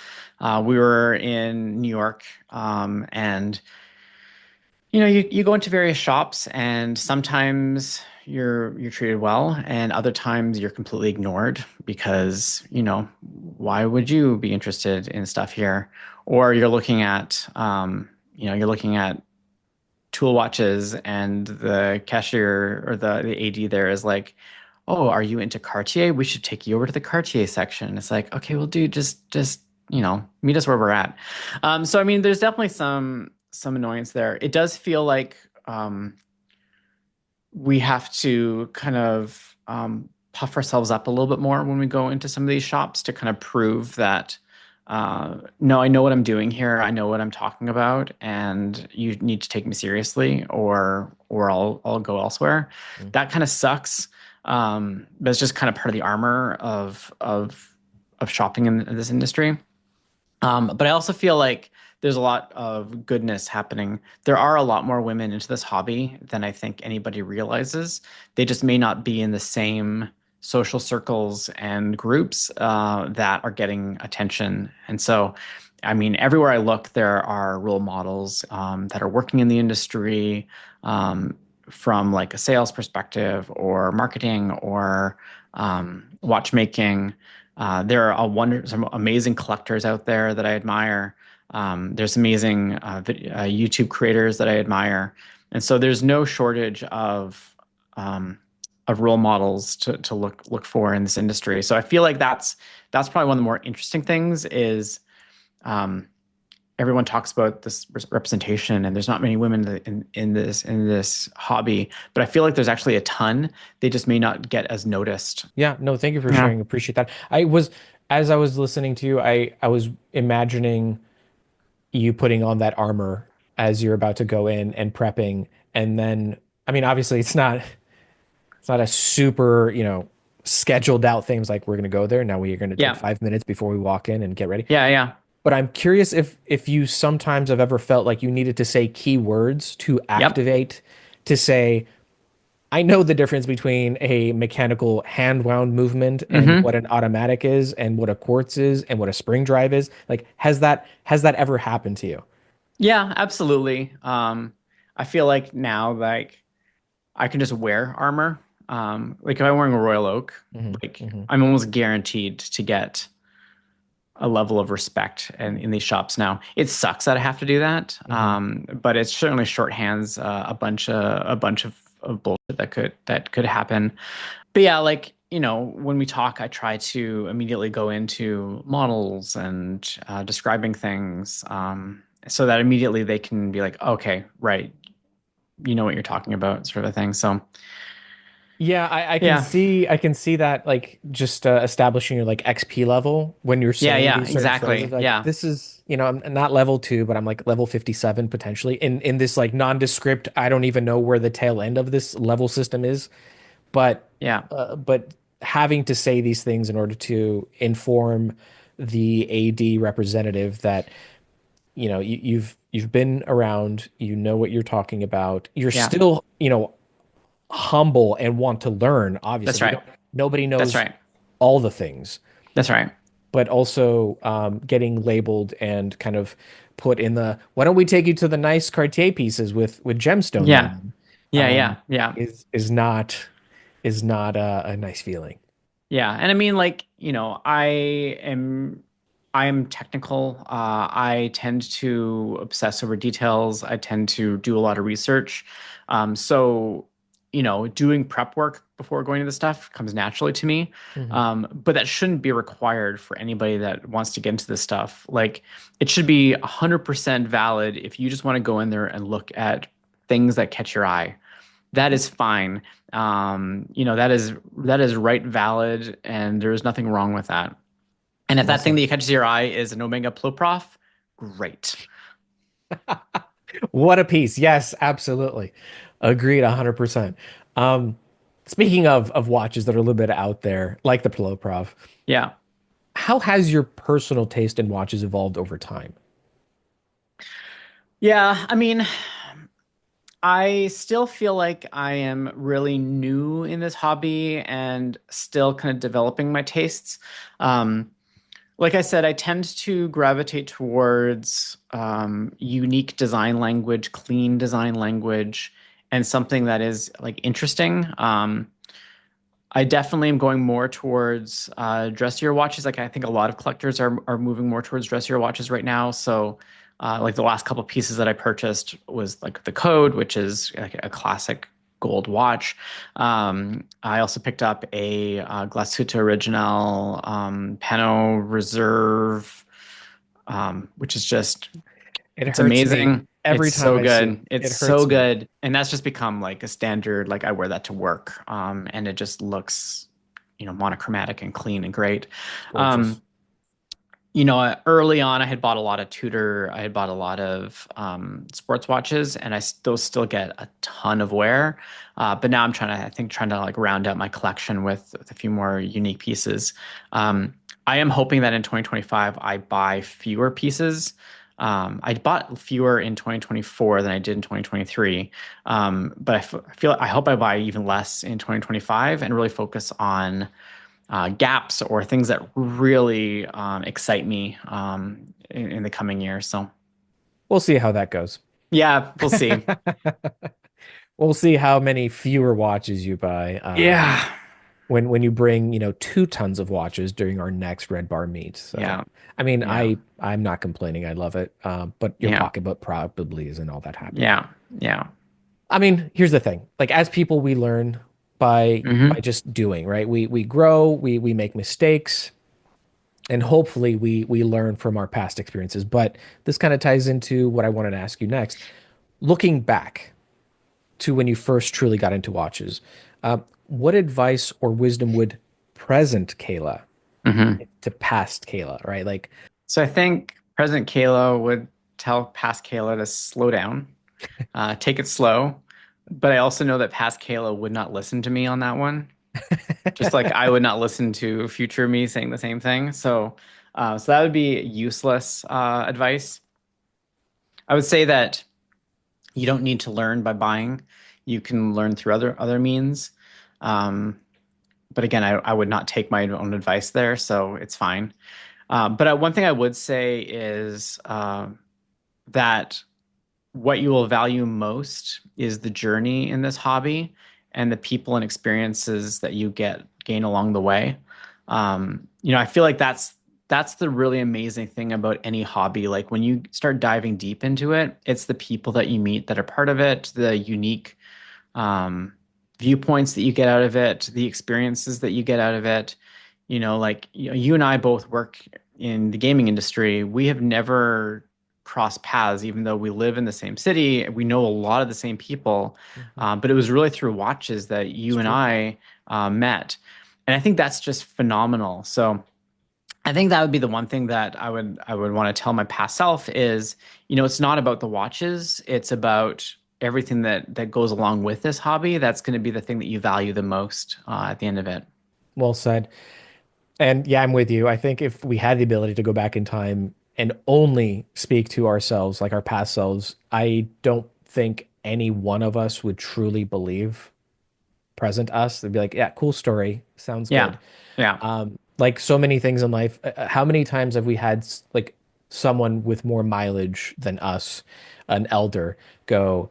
B: We were in New York, and you go into various shops, and sometimes you're treated well, and other times you're completely ignored because, why would you be interested in stuff here? Or you're looking at tool watches, and the cashier or the AD there is like, "Oh, are you into Cartier? We should take you over to the Cartier section." It's like, okay, well, dude, just meet us where we're at. So I mean, there's definitely some annoyance there. It does feel like we have to kind of puff ourselves up a little bit more when we go into some of these shops to kind of prove that. no, I know what I'm doing here. I know what I'm talking about, and you need to take me seriously, or I'll go elsewhere.
A: Mm.
B: That kind of sucks. But it's just kind of part of the armor of shopping in this industry. But I also feel like there's a lot of goodness happening. There are a lot more women into this hobby than I think anybody realizes. They just may not be in the same social circles and groups that are getting attention. And so, I mean, everywhere I look, there are role models that are working in the industry from like a sales perspective or marketing or watchmaking. There are some amazing collectors out there that I admire. There's amazing YouTube creators that I admire, and so there's no shortage of role models to look for in this industry. So I feel like that's probably one of the more interesting things is um, everyone talks about this representation, and there's not many women in this hobby, but I feel like there's actually a ton. They just may not get as noticed.
A: Yeah, no, thank you for
B: Yeah.
A: sharing. Appreciate that. As I was listening to you, I was imagining you putting on that armor as you're about to go in and prepping, and then, I mean, obviously, it's not a super, scheduled out things like we're going to go there. Now we are going to take
B: Yeah.
A: 5 minutes before we walk in and get ready.
B: Yeah. Yeah.
A: But I'm curious if you sometimes have ever felt like you needed to say key words to
B: Yep.
A: activate, to say, I know the difference between a mechanical hand wound movement and what
B: Hmm.
A: an automatic is and what a quartz is and what a spring drive is. Like, has that ever happened to you?
B: Yeah, absolutely. I feel like now, like I can just wear armor. Like if I'm wearing a Royal Oak,
A: Hmm.
B: like
A: Hmm.
B: I'm almost guaranteed to get a level of respect in these shops now. It sucks that I have to do that,
A: Hmm.
B: but it certainly shorthands a bunch of bullshit that could happen. But yeah, like when we talk, I try to immediately go into models and describing things, so that immediately they can be like, okay, right, you know what you're talking about, sort of a thing. So
A: Yeah,
B: yeah,
A: I can see that, like, just establishing your like XP level when you're
B: yeah,
A: saying
B: yeah,
A: these certain phrases.
B: exactly,
A: Like,
B: yeah,
A: this is, I'm not level 2, but I'm like level 57 potentially in this like nondescript. I don't even know where the tail end of this level system is, but
B: yeah,
A: but having to say these things in order to inform the AD representative that you've been around, you know what you're talking about. You're
B: yeah.
A: still, humble and want to learn. Obviously,
B: That's
A: we
B: right.
A: don't. Nobody
B: That's
A: knows
B: right.
A: all the things,
B: That's right.
A: but also getting labeled and kind of put in the. Why don't we take you to the nice Cartier pieces with gemstones on
B: Yeah,
A: them?
B: yeah, yeah, yeah.
A: Is not a nice feeling.
B: Yeah, and I mean, like, I am technical. I tend to obsess over details. I tend to do a lot of research. So, doing prep work before going to the stuff comes naturally to me.
A: Hmm.
B: But that shouldn't be required for anybody that wants to get into this stuff. Like, it should be 100% valid if you just want to go in there and look at things that catch your eye. That is fine. That is right, valid, and there is nothing wrong with that. And if
A: Well
B: that thing
A: said.
B: that catches your eye is an Omega Ploprof, great.
A: What a piece. Yes, absolutely. Agreed 100%. Um, Speaking of watches that are a little bit out there, like the Pillow Prof,
B: Yeah.
A: how has your personal taste in watches evolved over time?
B: Yeah. I mean, I still feel like I am really new in this hobby and still kind of developing my tastes. Um, like I said, I tend to gravitate towards unique design language, clean design language, and something that is like interesting. I definitely am going more towards dressier watches. Like I think a lot of collectors are moving more towards dressier watches right now. So, like the last couple pieces that I purchased was like the Code, which is like a classic gold watch. I also picked up a Glasuto Original Pano Reserve, which is just
A: It
B: it's
A: hurts me
B: amazing.
A: every
B: It's
A: time
B: so
A: I see it.
B: good. It's
A: It
B: so
A: hurts me.
B: good. And that's just become like a standard. Like I wear that to work. And it just looks, monochromatic and clean and great.
A: It's
B: Um,
A: gorgeous.
B: Early on, I had bought a lot of Tudor. I had bought a lot of sports watches, and those still get a ton of wear. But now I'm trying to like round out my collection with a few more unique pieces. Um, I am hoping that in 2025 I buy fewer pieces. I bought fewer in 2024 than I did in 2023. But I hope I buy even less in 2025 and really focus on gaps or things that really excite me in the coming year. So
A: We'll see how that goes.
B: yeah, we'll see.
A: We'll see how many fewer watches you buy
B: Yeah,
A: when you bring, 2 tons of watches during our next Red Bar meet. So,
B: yeah,
A: I mean,
B: yeah,
A: I'm not complaining. I love it. But your
B: yeah,
A: pocketbook probably isn't all that happy.
B: yeah, yeah.
A: I mean, here's the thing. Like as people, we learn by
B: Hmm.
A: just doing, right? We grow, we make mistakes, and hopefully we learn from our past experiences. But this kind of ties into what I wanted to ask you next. Looking back to when you first truly got into watches, what advice or wisdom would present Kayla
B: Hmm.
A: to past Kayla, right? Like,
B: So I think President Kayla would tell past Kayla to slow down, take it slow. But I also know that past Kayla would not listen to me on that one. Just like I would not listen to future me saying the same thing. So that would be useless advice. I would say that you don't need to learn by buying. You can learn through other means. Um, but again, I would not take my own advice there, so it's fine. But one thing I would say is that what you will value most is the journey in this hobby and the people and experiences that you gain along the way. I feel like that's the really amazing thing about any hobby. Like when you start diving deep into it, it's the people that you meet that are part of it, the unique um, viewpoints that you get out of it, the experiences that you get out of it. You and I both work in the gaming industry. We have never crossed paths, even though we live in the same city. We know a lot of the same people,
A: mhm,
B: but it was really through watches that
A: it's
B: you and
A: true.
B: I met, and I think that's just phenomenal. So I think that would be the one thing that I would want to tell my past self is, it's not about the watches, it's about everything that goes along with this hobby. That's going to be the thing that you value the most at the end of it.
A: Well said. And yeah, I'm with you. I think if we had the ability to go back in time and only speak to ourselves, like our past selves, I don't think any one of us would truly believe present us. They'd be like, yeah, cool story. Sounds
B: Yeah,
A: good.
B: yeah.
A: Like so many things in life, how many times have we had like someone with more mileage than us, an elder, go,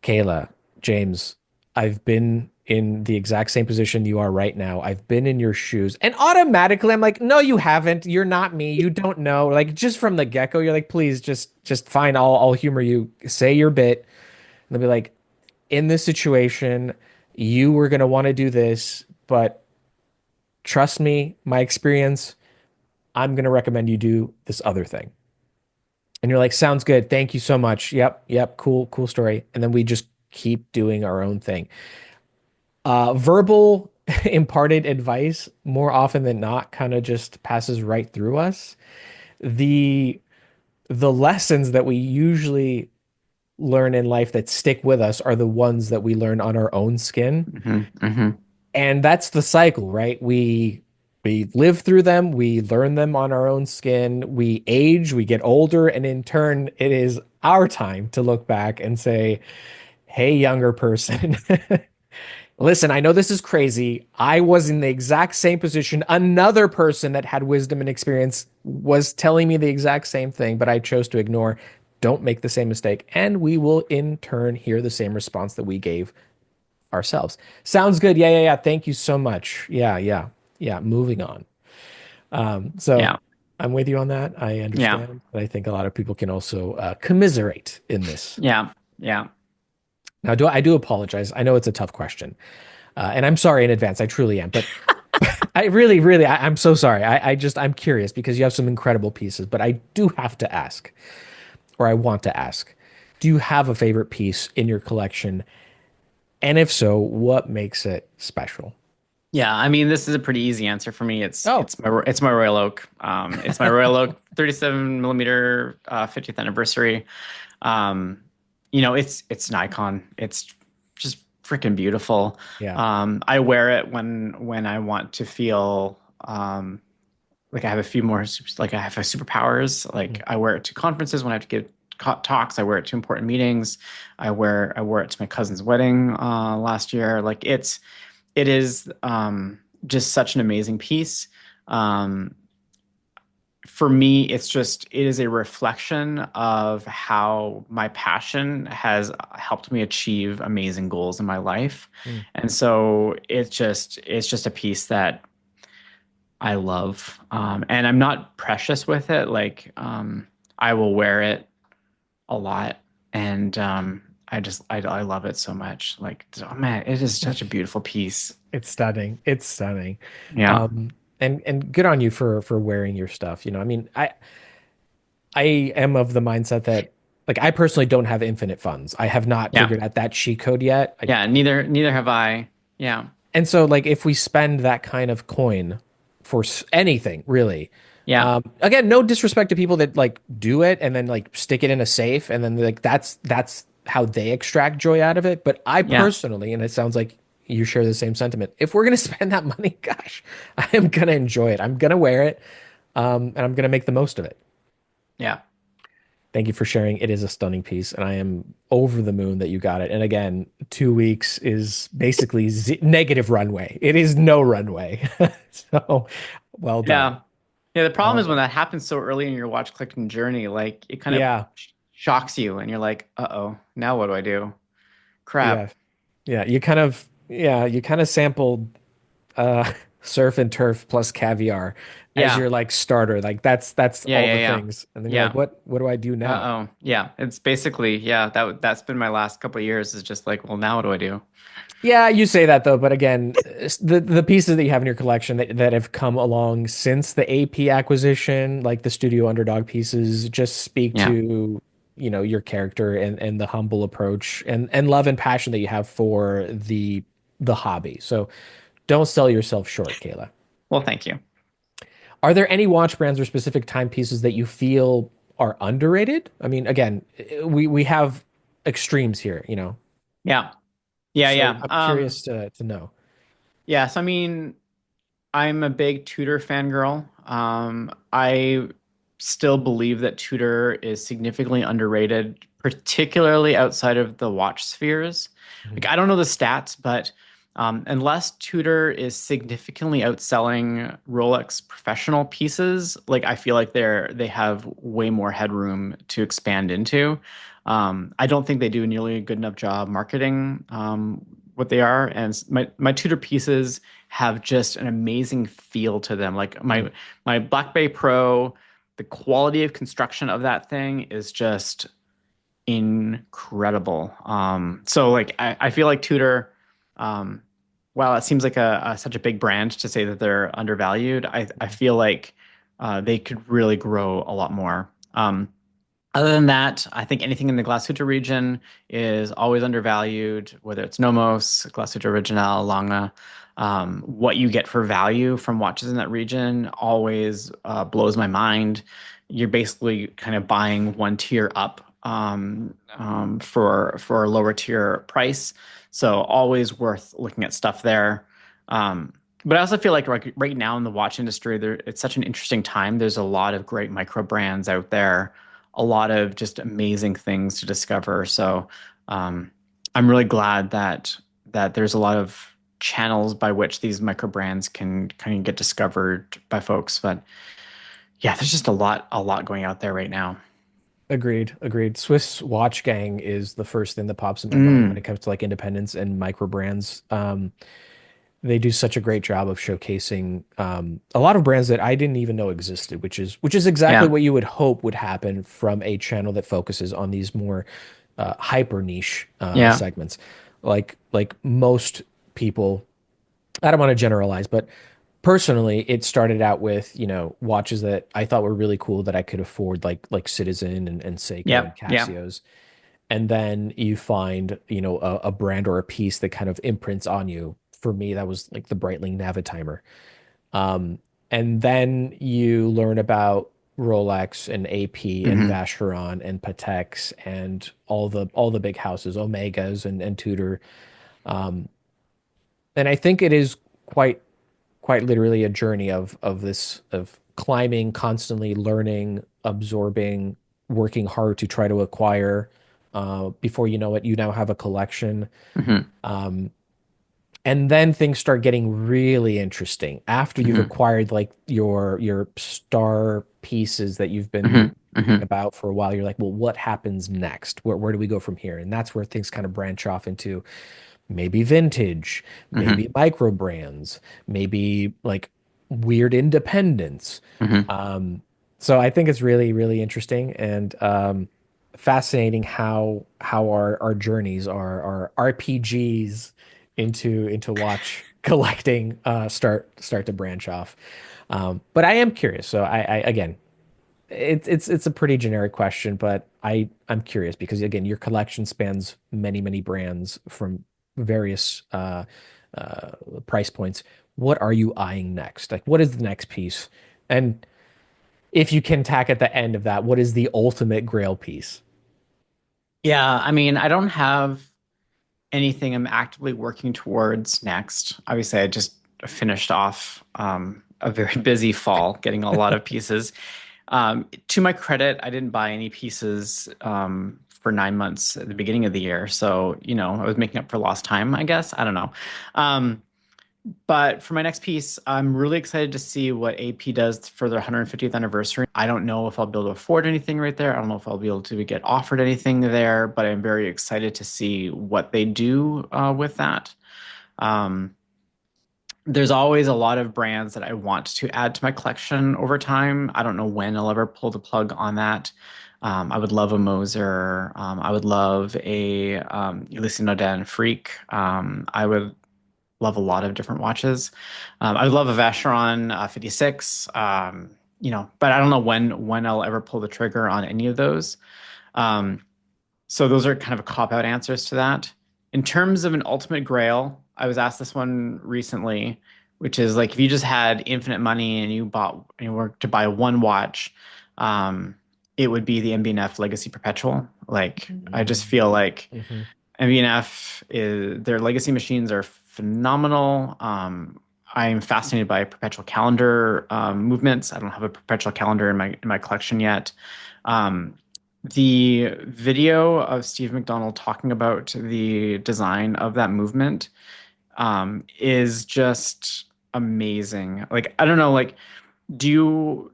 A: Kayla, James, I've been in the exact same position you are right now. I've been in your shoes. And automatically I'm like, no, you haven't. You're not me. You don't know. Like just from the get-go, you're like, please just fine. I'll humor you. Say your bit. And they'll be like, in this situation, you were gonna want to do this, but trust me, my experience, I'm gonna recommend you do this other thing. And you're like, sounds good. Thank you so much. Yep, yep, cool story. And then we just keep doing our own thing. Verbal imparted advice more often than not kind of just passes right through us. The the lessons that we usually learn in life that stick with us are the ones that we learn on our own skin.
B: Hmm. Hmm.
A: And that's the cycle, right? We live through them, we learn them on our own skin, we age, we get older, and in turn, it is our time to look back and say, "Hey, younger person, listen, I know this is crazy. I was in the exact same position. Another person that had wisdom and experience was telling me the exact same thing, but I chose to ignore. Don't make the same mistake. And we will in turn hear the same response that we gave ourselves. Sounds good. Yeah. Thank you so much. Yeah. Moving on. So
B: Yeah,
A: I'm with you on that. I
B: yeah,
A: understand. But I think a lot of people can also commiserate in this.
B: yeah, yeah,
A: Now, I do apologize. I know it's a tough question. And I'm sorry in advance. I truly am. But I really, I'm so sorry. I'm curious because you have some incredible pieces. But I do have to ask, or I want to ask, do you have a favorite piece in your collection? And if so, what makes it special?
B: Yeah, I mean, this is a pretty easy answer for me.
A: Oh,
B: It's my Royal Oak. It's my Royal Oak 37 millimeter 50th anniversary. Um, it's an icon. It's just freaking beautiful.
A: yeah.
B: I wear it when I want to feel like I have a few more like I have superpowers.
A: Mhm.
B: Like I wear it to conferences when I have to give talks. I wear it to important meetings. I wore it to my cousin's wedding last year. Like it is just such an amazing piece. Um, for me, it is a reflection of how my passion has helped me achieve amazing goals in my life.
A: Mm.
B: And so it's just a piece that I love. And I'm not precious with it. Like, I will wear it a lot. And I love it so much. Like, oh man, it is such a beautiful piece.
A: It's stunning. It's stunning.
B: Yeah.
A: Um, and good on you for wearing your stuff. I mean, I am of the mindset that like I personally don't have infinite funds. I have not
B: Yeah.
A: figured out that cheat code yet.
B: Yeah. Neither have I. Yeah.
A: And so like if we spend that kind of coin for anything, really,
B: Yeah.
A: again, no disrespect to people that like do it and then like stick it in a safe and then like that's how they extract joy out of it. But I
B: Yeah.
A: personally, and it sounds like you share the same sentiment, if we're gonna spend that money, gosh, I am gonna enjoy it. I'm gonna wear it, and I'm gonna make the most of it.
B: Yeah.
A: Thank you for sharing. It is a stunning piece, and I am over the moon that you got it. And again, 2 weeks is basically negative runway. It is no runway. So well done.
B: Yeah. Yeah. The problem
A: Well
B: is when
A: done.
B: that happens so early in your watch collecting journey, like it kind of
A: Yeah.
B: shocks you and you're like, uh-oh, now what do I do?
A: Yeah.
B: Crap.
A: You kind of sampled surf and turf plus caviar as
B: Yeah.
A: your like starter. Like that's
B: Yeah.
A: all
B: Yeah.
A: the
B: Yeah.
A: things. And then you're like,
B: Yeah.
A: what do I do now?
B: Uh-oh. Yeah. It's basically, yeah, that's been my last couple of years is just like, well, now what do I do?
A: Yeah, you say that though, but again, the pieces that you have in your collection that have come along since the AP acquisition, like the Studio Underdog pieces, just speak
B: Yeah.
A: to, your character and the humble approach and love and passion that you have for the hobby. So don't sell yourself short, Kayla.
B: Well, thank you.
A: Are there any watch brands or specific timepieces that you feel are underrated? I mean, again, we have extremes here.
B: Yeah. Yeah.
A: So
B: Yeah.
A: I'm curious to know.
B: Yeah. So, I mean, I'm a big Tudor fangirl. I still believe that Tudor is significantly underrated, particularly outside of the watch spheres. Like,
A: Mhm.
B: I don't know the stats, but unless Tudor is significantly outselling Rolex professional pieces, like I feel like they have way more headroom to expand into. I don't think they do nearly a good enough job marketing what they are, and my Tudor pieces have just an amazing feel to them. Like
A: Mm.
B: my Black Bay Pro, the quality of construction of that thing is just incredible. So like I feel like Tudor, um, while it seems like such a big brand to say that they're undervalued, I feel like they could really grow a lot more. Other than that, I think anything in the Glashütte region is always undervalued, whether it's Nomos, Glashütte Original, Lange. What you get for value from watches in that region always blows my mind. You're basically kind of buying one tier up for a lower tier price. So always worth looking at stuff there. But I also feel like right now in the watch industry, it's such an interesting time. There's a lot of great micro brands out there, a lot of just amazing things to discover. So I'm really glad that there's a lot of channels by which these micro brands can kind of get discovered by folks. But yeah, there's just a lot going out there right now.
A: Agreed, agreed. Swiss Watch Gang is the first thing that pops in my mind when
B: Mm,
A: it comes to like independence and micro brands. They do such a great job of showcasing a lot of brands that I didn't even know existed, which is exactly
B: yeah,
A: what you would hope would happen from a channel that focuses on these more hyper niche
B: yeah,
A: segments. Like most people, I don't want to generalize, but personally, it started out with, watches that I thought were really cool that I could afford, like Citizen and Seiko
B: yeah,
A: and
B: yeah,
A: Casios. And then you find, a brand or a piece that kind of imprints on you for me, that was like the Breitling Navitimer. Um, and then you learn about Rolex and AP and
B: Hmm.
A: Vacheron and Pateks and all the big houses, Omegas and Tudor. Um, and I think it is quite literally a journey of this of climbing, constantly learning, absorbing, working hard to try to acquire. Before you know it, you now have a collection.
B: Hmm.
A: Um, and then things start getting really interesting after you've
B: Hmm.
A: acquired like your star pieces that you've been
B: Hmm. Hmm.
A: about for a while. You're like, well, what happens next? Where do we go from here? And that's where things kind of branch off into maybe vintage, maybe
B: Hmm.
A: micro brands, maybe like weird independence.
B: Hmm.
A: Um, so I think it's really, really interesting and fascinating how our journeys, our RPGs into watch collecting start to branch off. But I am curious. So I again, it's a pretty generic question, but I'm curious because again, your collection spans many brands from various uh, price points. What are you eyeing next? Like, what is the next piece? And if you can tack at the end of that, what is the ultimate grail piece?
B: Yeah, I mean, I don't have anything I'm actively working towards next. Obviously, I just finished off a very busy fall, getting a lot of pieces. To my credit, I didn't buy any pieces for 9 months at the beginning of the year. So, I was making up for lost time, I guess. I don't know. Um, but for my next piece, I'm really excited to see what AP does for their 150th anniversary. I don't know if I'll be able to afford anything right there. I don't know if I'll be able to get offered anything there, but I'm very excited to see what they do with that. Um, there's always a lot of brands that I want to add to my collection over time. I don't know when I'll ever pull the plug on that. I would love a Moser. I would love a Ulysse Nardin Freak. I would love a lot of different watches. I would love a Vacheron 56. But I don't know when I'll ever pull the trigger on any of those. Um, so those are kind of a cop out answers to that. In terms of an ultimate grail, I was asked this one recently, which is like if you just had infinite money and you were to buy one watch, um, it would be the MB&F Legacy Perpetual. Like I just feel like
A: Mm-hmm.
B: MB&F is their legacy machines are phenomenal. I'm fascinated by perpetual calendar movements. I don't have a perpetual calendar in my collection yet. Um, the video of Steve McDonald talking about the design of that movement is just amazing. Like I don't know, like do you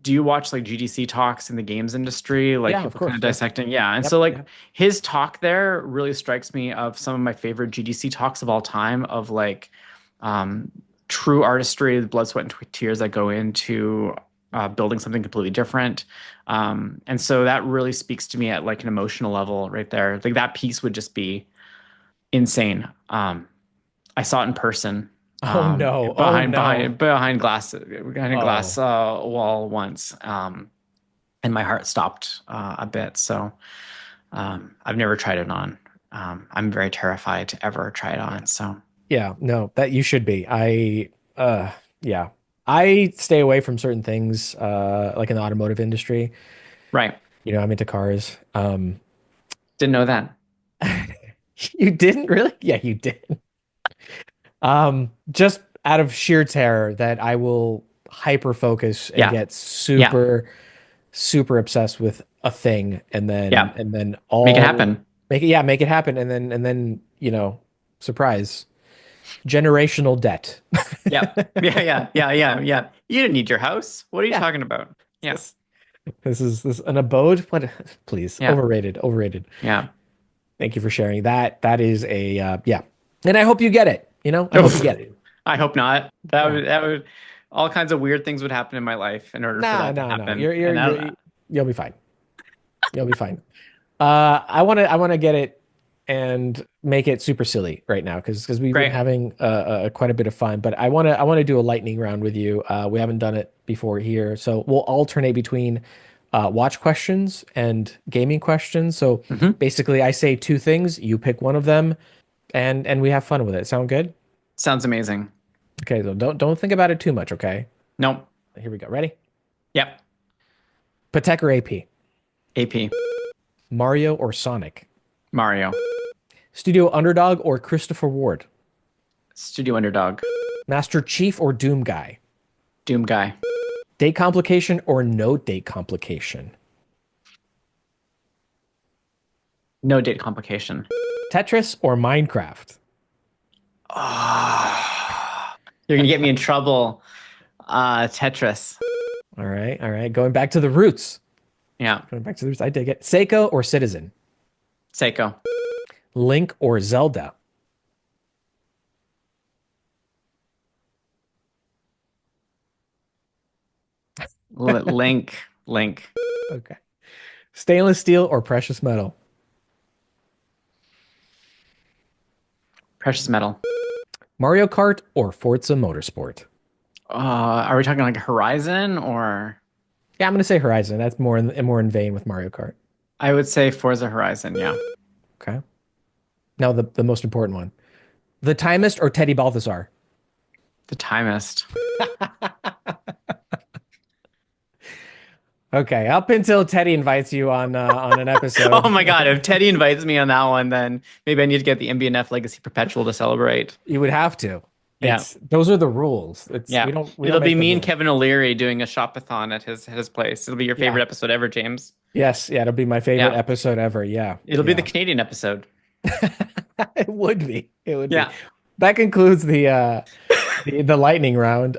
B: do you watch like GDC talks in the games industry, like
A: Yeah, of
B: people kind
A: course.
B: of
A: Yeah.
B: dissecting? Yeah, and so
A: Yep.
B: like
A: Yep.
B: his talk there really strikes me of some of my favorite GDC talks of all time of like um, true artistry, the blood, sweat, and tears that go into building something completely different. And so that really speaks to me at like an emotional level right there. Like that piece would just be insane. I saw it in person
A: Oh no. Oh
B: behind
A: no.
B: a glass
A: Oh.
B: wall once, and my heart stopped a bit. So I've never tried it on. I'm very terrified to ever try it on. So
A: Yeah, no, that you should be. Yeah. I stay away from certain things, like in the automotive industry.
B: right,
A: I'm into cars.
B: didn't know that.
A: You didn't really? Yeah, you did. Just out of sheer terror that I will hyper focus and
B: Yeah,
A: get
B: yeah,
A: super obsessed with a thing and then
B: yeah.
A: and then
B: Make it
A: all
B: happen.
A: make it happen and then, surprise, generational debt.
B: Yeah, yeah, yeah, yeah, yeah, yeah. You didn't need your house. What are you
A: Yeah.
B: talking about? Yeah,
A: This this an abode? What please,
B: yeah,
A: overrated.
B: yeah.
A: Thank you for sharing that. That is a yeah. And I hope you get it. I hope you
B: Oof.
A: get it.
B: I hope not.
A: Yeah.
B: That would all kinds of weird things would happen in my life in order for
A: Nah,
B: that to
A: nah, no.
B: happen. And I don't.
A: You'll be fine. You'll be fine. I want to get it and make it super silly right now because we've been
B: Great.
A: having quite a bit of fun. But I want to do a lightning round with you. We haven't done it before here, so we'll alternate between watch questions and gaming questions. So
B: Hmm.
A: basically, I say two things, you pick one of them, and we have fun with it. Sound good?
B: Sounds amazing.
A: Okay, so don't think about it too much, okay?
B: Nope.
A: Here we go. Ready?
B: Yep.
A: Patek or AP?
B: AP.
A: Mario or Sonic?
B: Mario.
A: Studio Underdog or Christopher Ward?
B: Studio Underdog.
A: Master Chief or Doom Guy?
B: Doom Guy.
A: Date complication or no date complication?
B: No date complication.
A: Tetris or Minecraft?
B: Oh, you're gonna get me in trouble. Tetris.
A: All right, all right. Going back to the roots.
B: Yeah.
A: Going back to the roots. I dig it. Seiko or Citizen?
B: Seiko.
A: Link or Zelda?
B: Link. Link.
A: Okay. Stainless steel or precious metal?
B: Precious metal.
A: Mario Kart or Forza Motorsport?
B: Are we talking like Horizon or
A: Yeah, I'm going to say Horizon. That's more in vein with Mario Kart.
B: I would say Forza Horizon, yeah.
A: Okay. Now the most important one. The Timist or Teddy Balthazar?
B: The Timist.
A: Okay, up until Teddy invites you on an
B: Oh
A: episode,
B: my God. If Teddy invites me on that one, then maybe I need to get the MBNF Legacy Perpetual to celebrate.
A: you would have to.
B: Yeah.
A: It's those are the rules. It's
B: Yeah.
A: we
B: It'll
A: don't
B: be
A: make the
B: me and
A: rules.
B: Kevin O'Leary doing a shopathon at his place. It'll be your
A: Yeah.
B: favorite episode ever, James.
A: Yes, yeah, it'll be my favorite
B: Yeah.
A: episode ever. Yeah.
B: It'll be the
A: Yeah.
B: Canadian episode.
A: It would be. It would be.
B: Yeah.
A: That concludes the lightning round.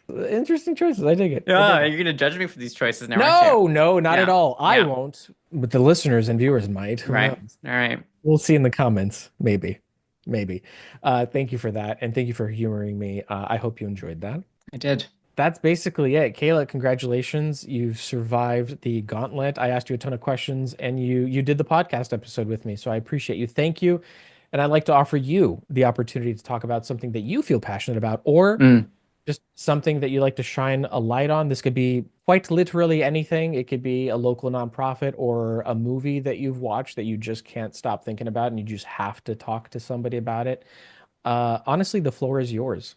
A: Interesting choices. I dig it. I dig
B: Yeah.
A: it.
B: You're gonna judge me for these choices now, aren't you?
A: No, no, not at
B: Yeah.
A: all. I
B: Yeah.
A: won't, but the listeners and viewers might. Who
B: Right.
A: knows?
B: All right.
A: We'll see in the comments. Maybe. Maybe. Thank you for that. And thank you for humoring me. I hope you enjoyed that.
B: I did.
A: That's basically it. Kayla, congratulations. You've survived the gauntlet. I asked you a ton of questions and you did the podcast episode with me. So I appreciate you. Thank you. And I'd like to offer you the opportunity to talk about something that you feel passionate about or
B: Mm.
A: just something that you like to shine a light on. This could be quite literally anything. It could be a local nonprofit or a movie that you've watched that you just can't stop thinking about and you just have to talk to somebody about it. Honestly, the floor is yours.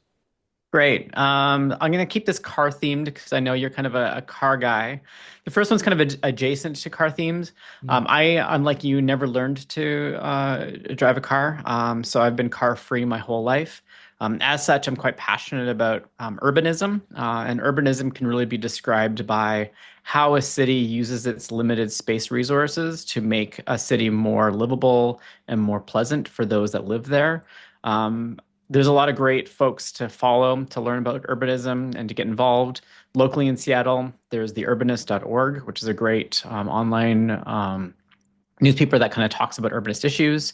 B: Great. I'm gonna keep this car themed because I know you're kind of a car guy. The first one's kind of adjacent to car themes. I, unlike you, never learned to drive a car, so I've been car free my whole life. As such, I'm quite passionate about urbanism, and urbanism can really be described by how a city uses its limited space resources to make a city more livable and more pleasant for those that live there. Um, there's a lot of great folks to follow to learn about urbanism and to get involved. Locally in Seattle, there's the urbanist.org, which is a great online newspaper that kind of talks about urbanist issues.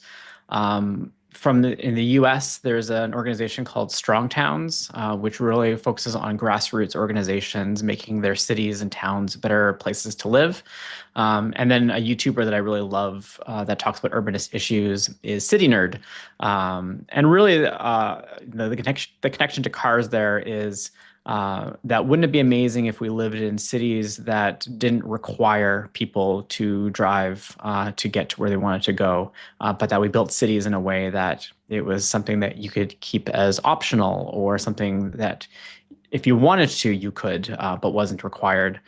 B: In the U.S., there's an organization called Strong Towns, which really focuses on grassroots organizations making their cities and towns better places to live. And then a YouTuber that I really love that talks about urbanist issues is City Nerd. And really, the connection to cars there is that wouldn't it be amazing if we lived in cities that didn't require people to drive to get to where they wanted to go, but that we built cities in a way that it was something that you could keep as optional or something that if you wanted to, you could, but wasn't required.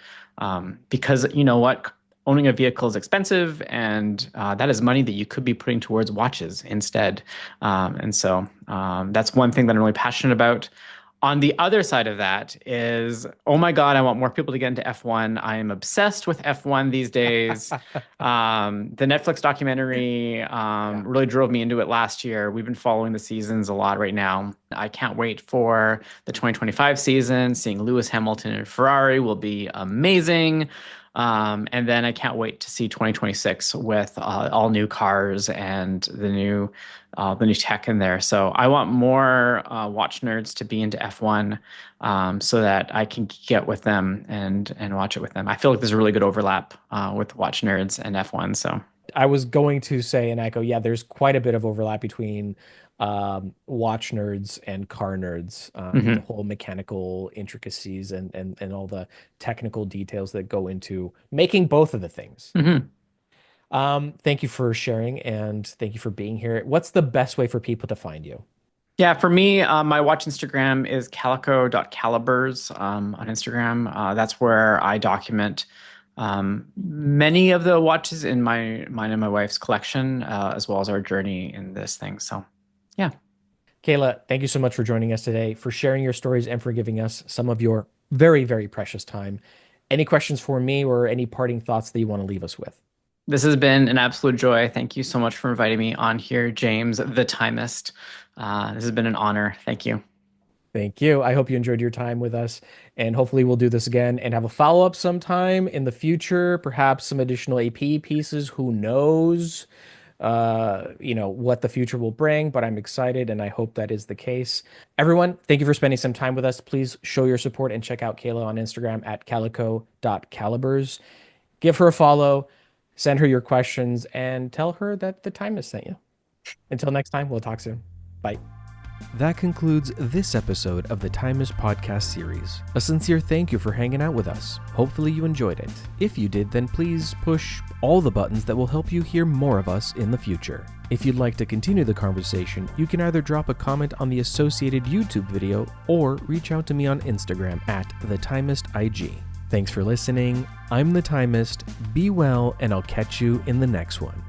B: Because you know what? Owning a vehicle is expensive, and that is money that you could be putting towards watches instead. And so that's one thing that I'm really passionate about. On the other side of that is, oh my God, I want more people to get into F1. I am obsessed with F1 these days. The Netflix documentary really drove me into it last year. We've been following the seasons a lot right now. I can't wait for the 2025 season. Seeing Lewis Hamilton and Ferrari will be amazing. And then I can't wait to see 2026 with all new cars and the new tech in there. So I want more watch nerds to be into F1 so that I can get with them and watch it with them. I feel like there's a really good overlap with watch nerds and F1. So
A: I was going to say and echo, yeah, there's quite a bit of overlap between watch nerds and car nerds, the whole mechanical intricacies and all the technical details that go into making both of the things. Thank you for sharing and thank you for being here. What's the best way for people to find you?
B: Yeah, for me, my watch Instagram is calico.calibers on Instagram. That's where I document many of the watches in mine and my wife's collection, as well as our journey in this thing. So, yeah.
A: Kayla, thank you so much for joining us today, for sharing your stories and for giving us some of your very, very precious time. Any questions for me or any parting thoughts that you want to leave us with?
B: This has been an absolute joy. Thank you so much for inviting me on here, James, the Timist. This has been an honor. Thank you.
A: Thank you. I hope you enjoyed your time with us, and hopefully we'll do this again and have a follow-up sometime in the future, perhaps some additional AP pieces. Who knows, what the future will bring, but I'm excited and I hope that is the case. Everyone, thank you for spending some time with us. Please show your support and check out Kayla on Instagram at calico.calibers. Give her a follow, send her your questions, and tell her that the time has sent you. Until next time, we'll talk soon. Bye. That concludes this episode of the Timist Podcast Series. A sincere thank you for hanging out with us. Hopefully you enjoyed it. If you did, then please push all the buttons that will help you hear more of us in the future. If you'd like to continue the conversation, you can either drop a comment on the associated YouTube video or reach out to me on Instagram at TheTimistIG. Thanks for listening. I'm The Timist. Be well, and I'll catch you in the next one.